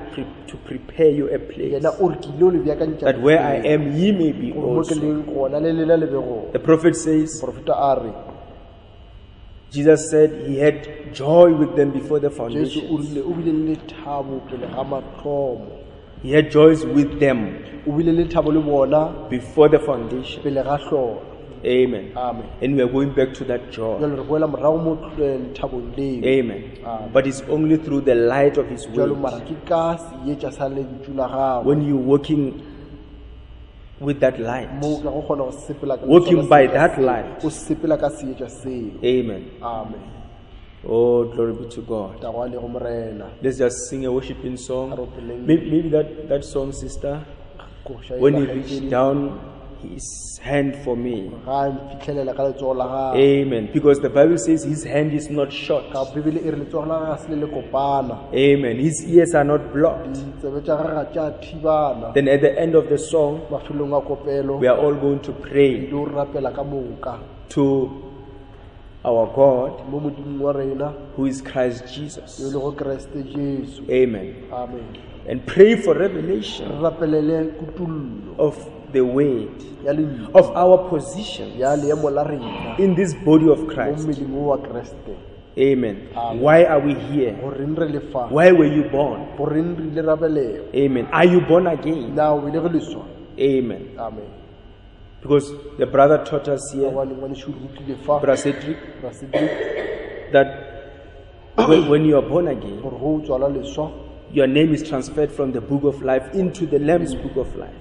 Speaker 1: to prepare you a place, that where I am, ye may be also. The prophet says, Jesus said he had joy with them before the foundations. He had joys with them before the foundation. Amen. And we are going back to that joy. Amen. But it's only through the light of his word. When you're walking with that light, walking by that light. Amen. Oh, glory be to God. Let's just sing a worshiping song. Maybe that song, sister, when he reached down his hand for me. Amen. Because the Bible says his hand is not short. Amen. His ears are not blocked. Then at the end of the song, we are all going to pray to our God, who is Christ Jesus. Amen. And pray for revelation of the weight of our position in this body of Christ. Amen. Why are we here? Why were you born? Amen. Are you born again? Amen. Because the brother taught us here, Brother Cedric, that when you are born again, your name is transferred from the book of life into the Lamb's book of life.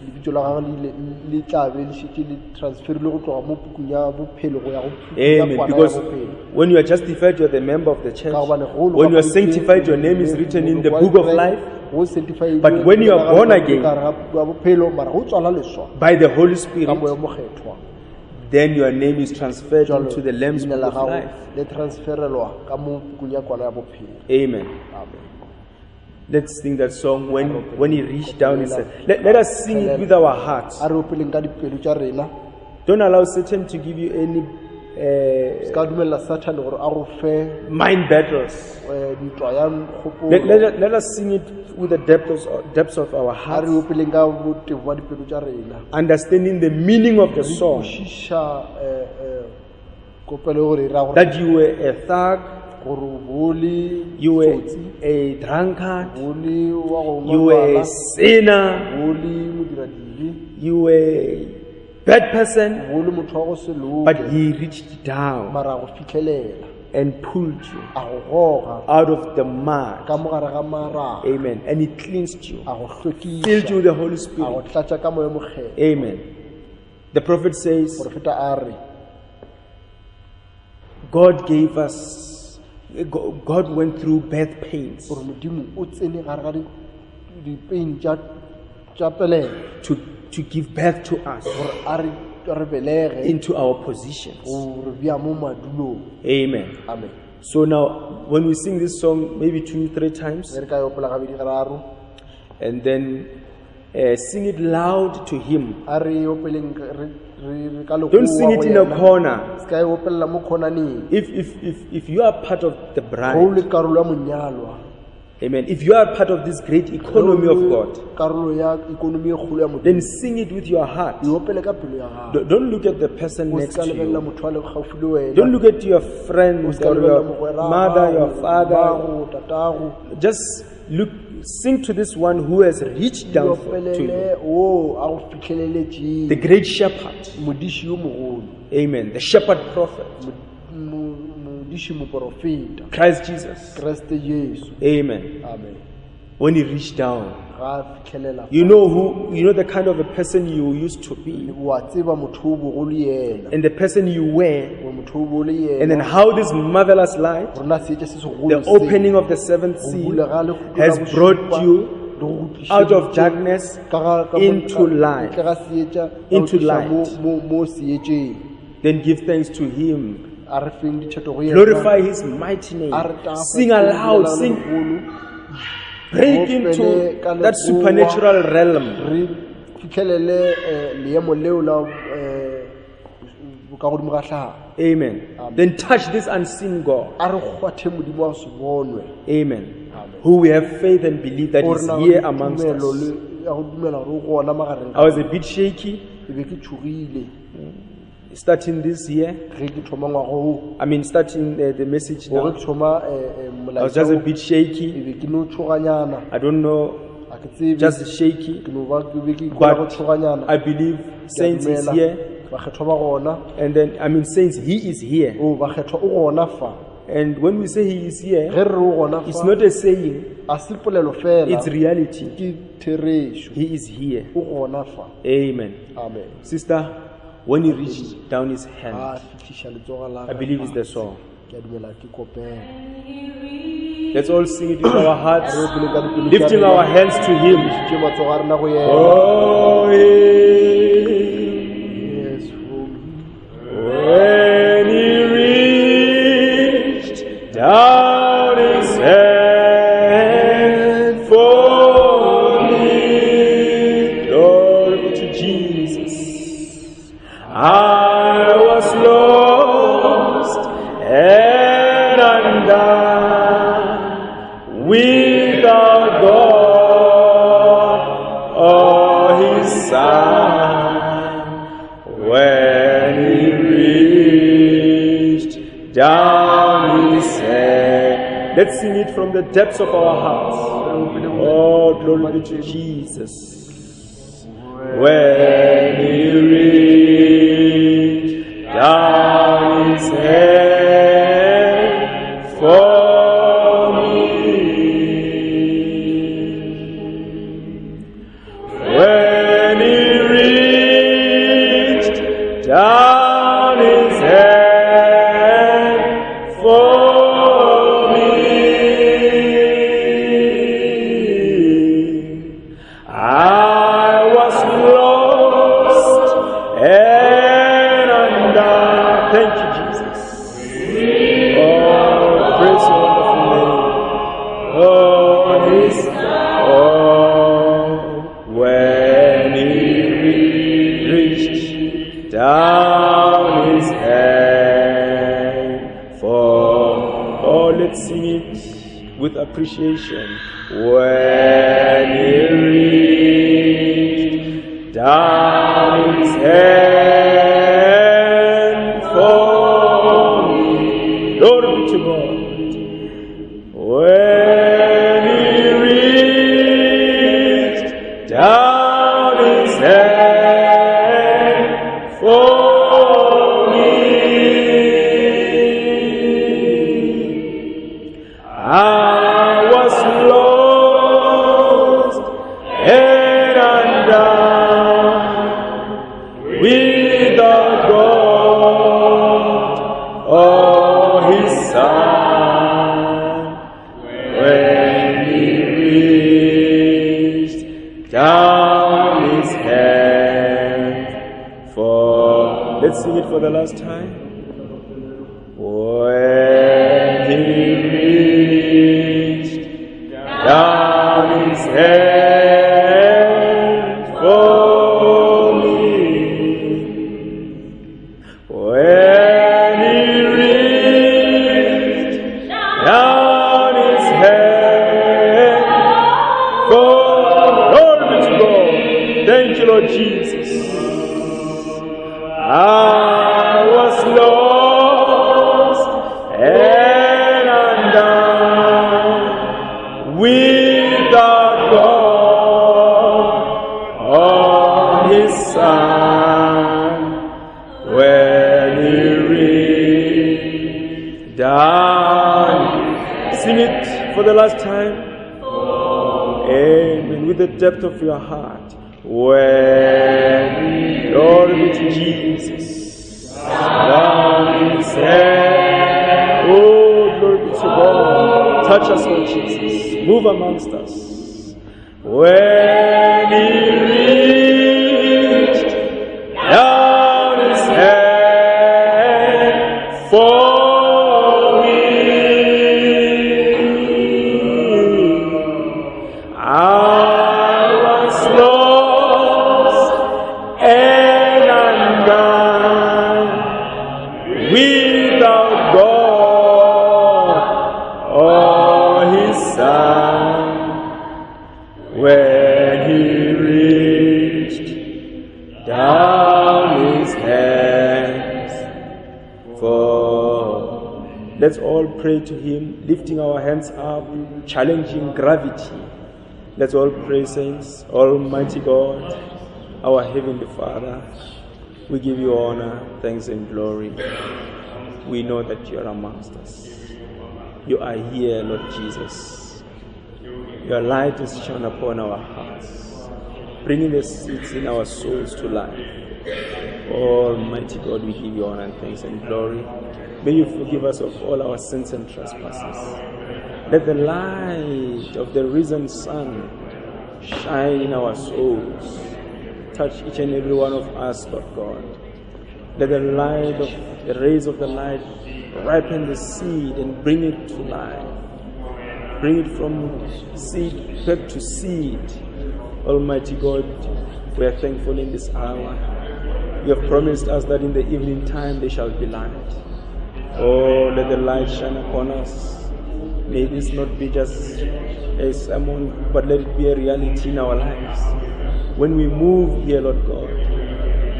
Speaker 1: Amen. Because when you are justified, you are the member of the church. When you are sanctified, your name is written in the book of life. But when you are born again by the Holy Spirit, then your name is transferred into the Lamb's book of life. Amen. Let's sing that song. When he reached down, he said, let us sing it with our hearts. Don't allow Satan to give you any mind battles. Let us sing it with the depths of our hearts, understanding the meaning of the song. That you were a thug, you were a drunkard, you were a sinner, you were a bad person, but he reached down and pulled you out of the mud. Amen. And he cleansed you, filled you with the Holy Spirit. Amen. The prophet says, God gave us, God went through birth pains to give birth to us into our positions. Amen.
Speaker 2: Amen.
Speaker 1: So now, when we sing this song maybe 2-3 times, and then sing it loud to Him. Don't sing it in a corner. If you are part of the bride, amen, if you are part of this great economy of God, then sing it with your heart. Don't look at the person next to you. Don't look at your friends or your mother, your father. Just sing to this one who has reached down to you. The great shepherd. Amen. The shepherd prophet. Christ Jesus. Amen.
Speaker 2: Amen.
Speaker 1: When he reached down, you know the kind of a person you used to be, and the person you were, and then how this marvelous light, the opening of the seventh seal, has brought you out of darkness into light. Then give thanks to Him. Glorify His mighty name. Sing aloud. Sing. Break into that supernatural realm. Amen. Then touch this unseen God. Amen. Who we have faith and believe that is here amongst us. I was a bit shaky starting this year. Starting the message now. I was just a bit shaky. I don't know, just shaky. But I believe Saints is here. And then, Saints, He is here. And when we say He is here, it's not a saying, it's reality. He is here. Amen.
Speaker 2: Amen.
Speaker 1: Sister, when He reached down His hand, I believe it's the song. Let's all sing it with our hearts, lifting our hands to Him. Oh, yes. When He reached down His hand for me, glory to Jesus. I was lost and undone, without God or His Son. When He reached down His hand, let's sing it from the depths of our hearts. Oh, glory to Jesus. When He reached down his hand for me. I was lost and undone. Thank you, Jesus. Oh, praise your wonderful name. Oh, his when he reached down his hand for, let's sing it with appreciation. When he reached down his hand for me, glory be to God. When he reached down his hand for me, I was lost and undone, without God or his Son. When he reached down his hand for, let's sing it for the last time. When he reached down his hand for me, when he reached down his hand for, glory be to God. Thank you, Lord Jesus. I was lost and undone, without God or his Son. When he reached down, sing it for the last time. Amen. With the depth of your heart. When, glory be to Jesus, down his head. Oh, glory be to God. Touch us, Lord Jesus. Move amongst us. When he reached down his hand for me, I was lost and undone, without God or his Son. When he reached down his hands for, let's all pray to him, lifting our hands up, challenging gravity. Let's all pray, saints. Almighty God, our Heavenly Father, we give you honor, thanks and glory. We know that you are amongst us. You are here, Lord Jesus. Your light is shone upon our hearts, bringing the seeds in our souls to life. Almighty God, we give you honor and thanks and glory. May you forgive us of all our sins and trespasses. Let the light of the risen sun shine in our souls. Touch each and every one of us, Lord God. Let the light of the rays of the light ripen the seed and bring it to life. Bring it from seed back to seed. Almighty God, we are thankful in this hour. You have promised us that in the evening time there shall be light. Oh, let the light shine upon us. May this not be just a sermon, but let it be a reality in our lives. When we move here, Lord God,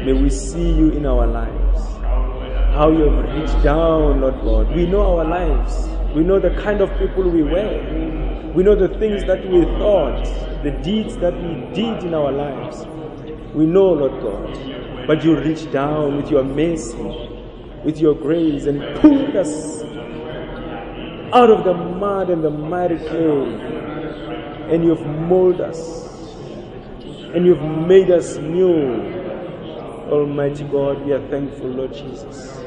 Speaker 1: may we see you in our lives. How you have reached down, Lord God. We know our lives. We know the kind of people we were. We know the things that we thought, the deeds that we did in our lives. We know, Lord God, but you reached down with your mercy, with your grace, and pulled us out of the mud and the miry clay, and you've molded us, and you've made us new. Almighty God, we are thankful, Lord Jesus.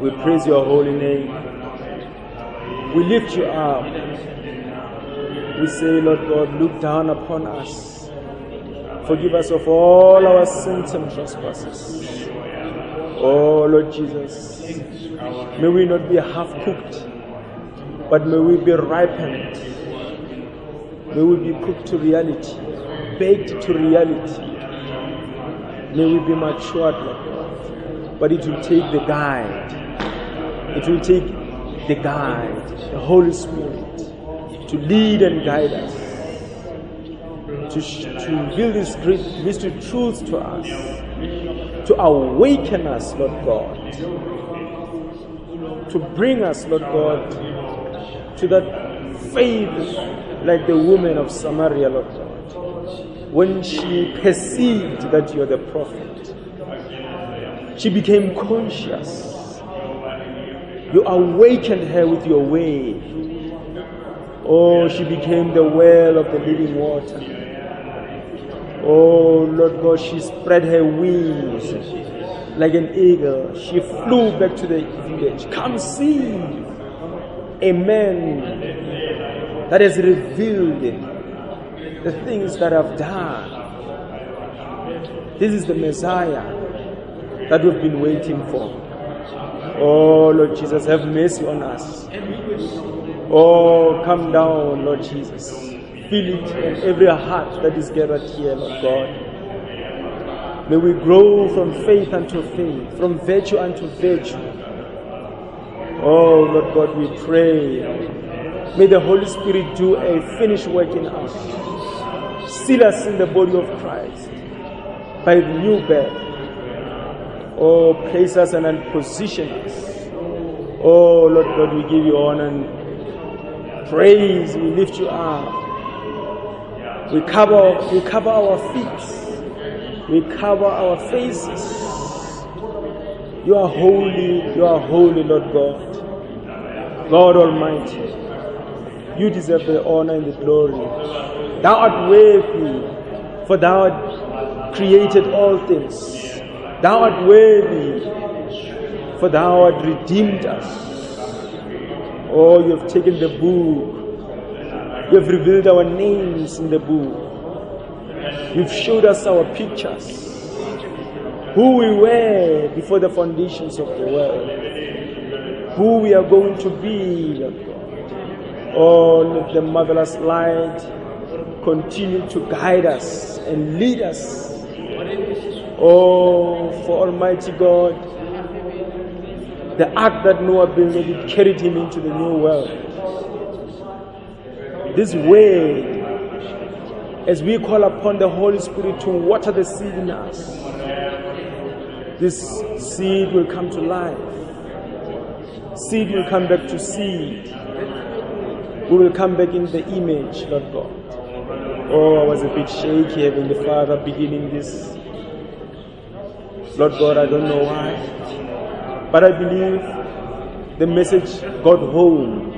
Speaker 1: We praise your holy name. We lift you up. We say, Lord God, look down upon us. Forgive us of all our sins and trespasses. Oh, Lord Jesus, may we not be half-cooked, but may we be ripened. May we be cooked to reality, baked to reality. May we be matured, Lord God. But it will take the guide. It will take the guide, the Holy Spirit, to lead and guide us, to reveal these great mystery truths to us, to awaken us, Lord God, to bring us, Lord God, to that faith like the woman of Samaria, Lord God, when she perceived that you are the prophet. She became conscious. You awakened her with your way. Oh, she became the well of the living water. Oh, Lord God, she spread her wings like an eagle. She flew back to the village. Come see a man that has revealed the things that I've done. This is the Messiah that we've been waiting for. Oh, Lord Jesus, have mercy on us. Oh, come down, Lord Jesus. Feel it in every heart that is gathered here, Lord God. May we grow from faith unto faith, from virtue unto virtue. Oh, Lord God, we pray. May the Holy Spirit do a finished work in us. Seal us in the body of Christ by the new birth. Oh, place us and position us. Oh, Lord God, we give you honor and praise. We lift you up. We cover our feet. We cover our faces. You are holy, Lord God. God Almighty, you deserve the honor and the glory. Thou art worthy, for thou art created all things. Thou art worthy, for thou art redeemed us. Oh, you have taken the book. You have revealed our names in the book. You've showed us our pictures. Who we were before the foundations of the world. Who we are going to be, Lord God. Oh, let the marvelous light continue to guide us and lead us. Oh, for Almighty God, the ark that Noah built, it carried him into the new world. This way, as we call upon the Holy Spirit to water the seed in us, this seed will come to life. Seed will come back to seed. We will come back in the image, Lord God. Oh, I was a bit shaky, Heavenly Father, beginning this. Lord God, I don't know why, but I believe the message got home.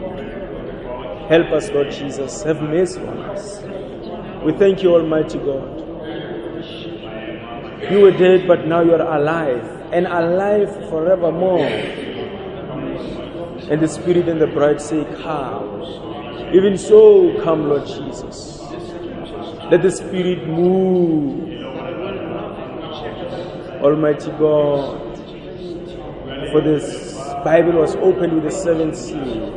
Speaker 1: Help us, Lord Jesus. Have mercy on us. We thank you, Almighty God. You were dead, but now you are alive, and alive forevermore. And the Spirit and the bride say, come. Even so, come, Lord Jesus. Let the Spirit move. Almighty God, for this Bible was opened with the seventh seal.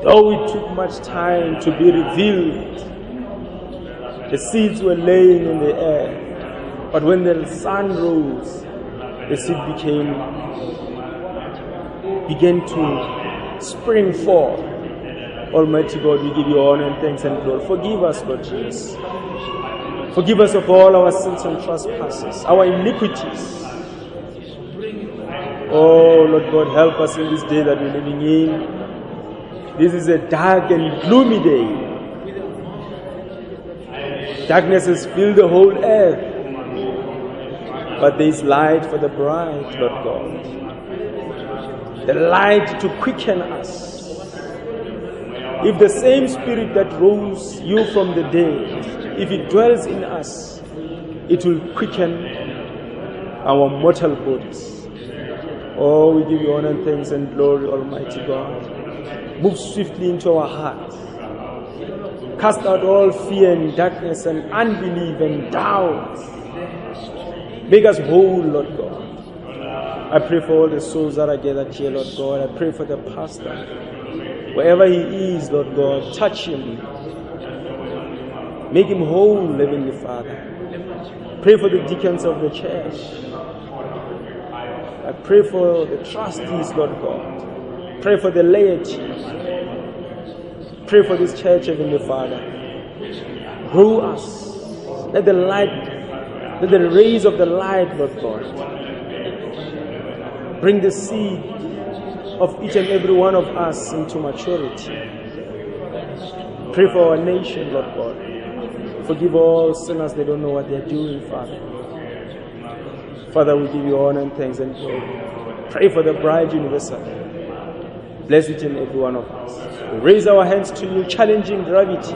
Speaker 1: Though it took much time to be revealed, the seeds were laying in the air. But when the sun rose, the seed began to spring forth. Almighty God, we give you honor and thanks and glory. Forgive us, Lord Jesus. Forgive us of all our sins and trespasses, our iniquities. Oh, Lord God, help us in this day that we're living in. This is a dark and gloomy day. Darkness has filled the whole earth. But there is light for the bride, Lord God. The light to quicken us. If the same Spirit that rose you from the dead, if it dwells in us, it will quicken our mortal bodies. Oh, we give you honor and thanks and glory, Almighty God. Move swiftly into our hearts. Cast out all fear and darkness and unbelief and doubt. Make us whole, Lord God. I pray for all the souls that are gathered here, Lord God. I pray for the pastor. Wherever he is, Lord God, touch him. Make him whole, Heavenly Father. Pray for the deacons of the church. I pray for the trustees, Lord God. Pray for the laity. Pray for this church, Heavenly Father. Grow us. Let the rays of the light, Lord God, bring the seed of each and every one of us into maturity. Pray for our nation, Lord God. Forgive all sinners, they don't know what they're doing, Father. Father, we give you honor and thanks and glory. Pray for the bride universal. Bless each and every one of us. We raise our hands to you, challenging gravity.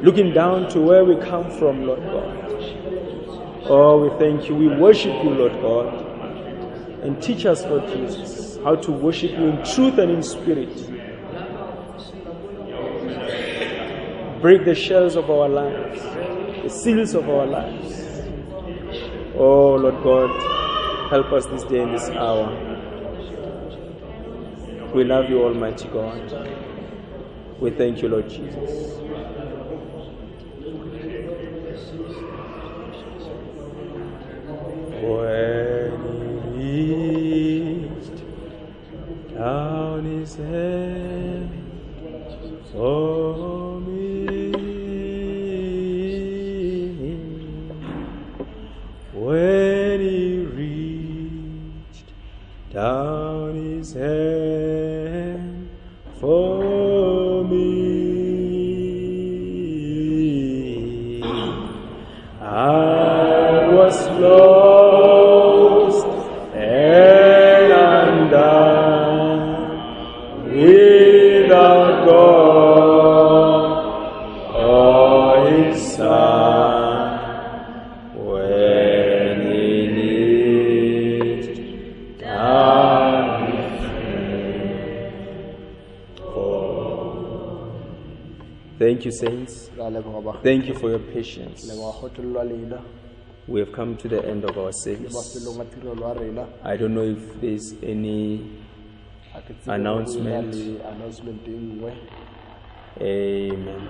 Speaker 1: Looking down to where we come from, Lord God. Oh, we thank you. We worship you, Lord God. And teach us, Lord Jesus, how to worship you in truth and in spirit. Break the shells of our lives, the seals of our lives. Oh, Lord God, help us this day and this hour. We love you, Almighty God. We thank you, Lord Jesus. When he reached down his head for me, when he reached down his hand for me, I was lost and undone, without God or his Son. When he reached down his hand for. Thank you, saints. Thank you for your patience. We have come to the end of our service. I don't know if there's any announcement. Amen.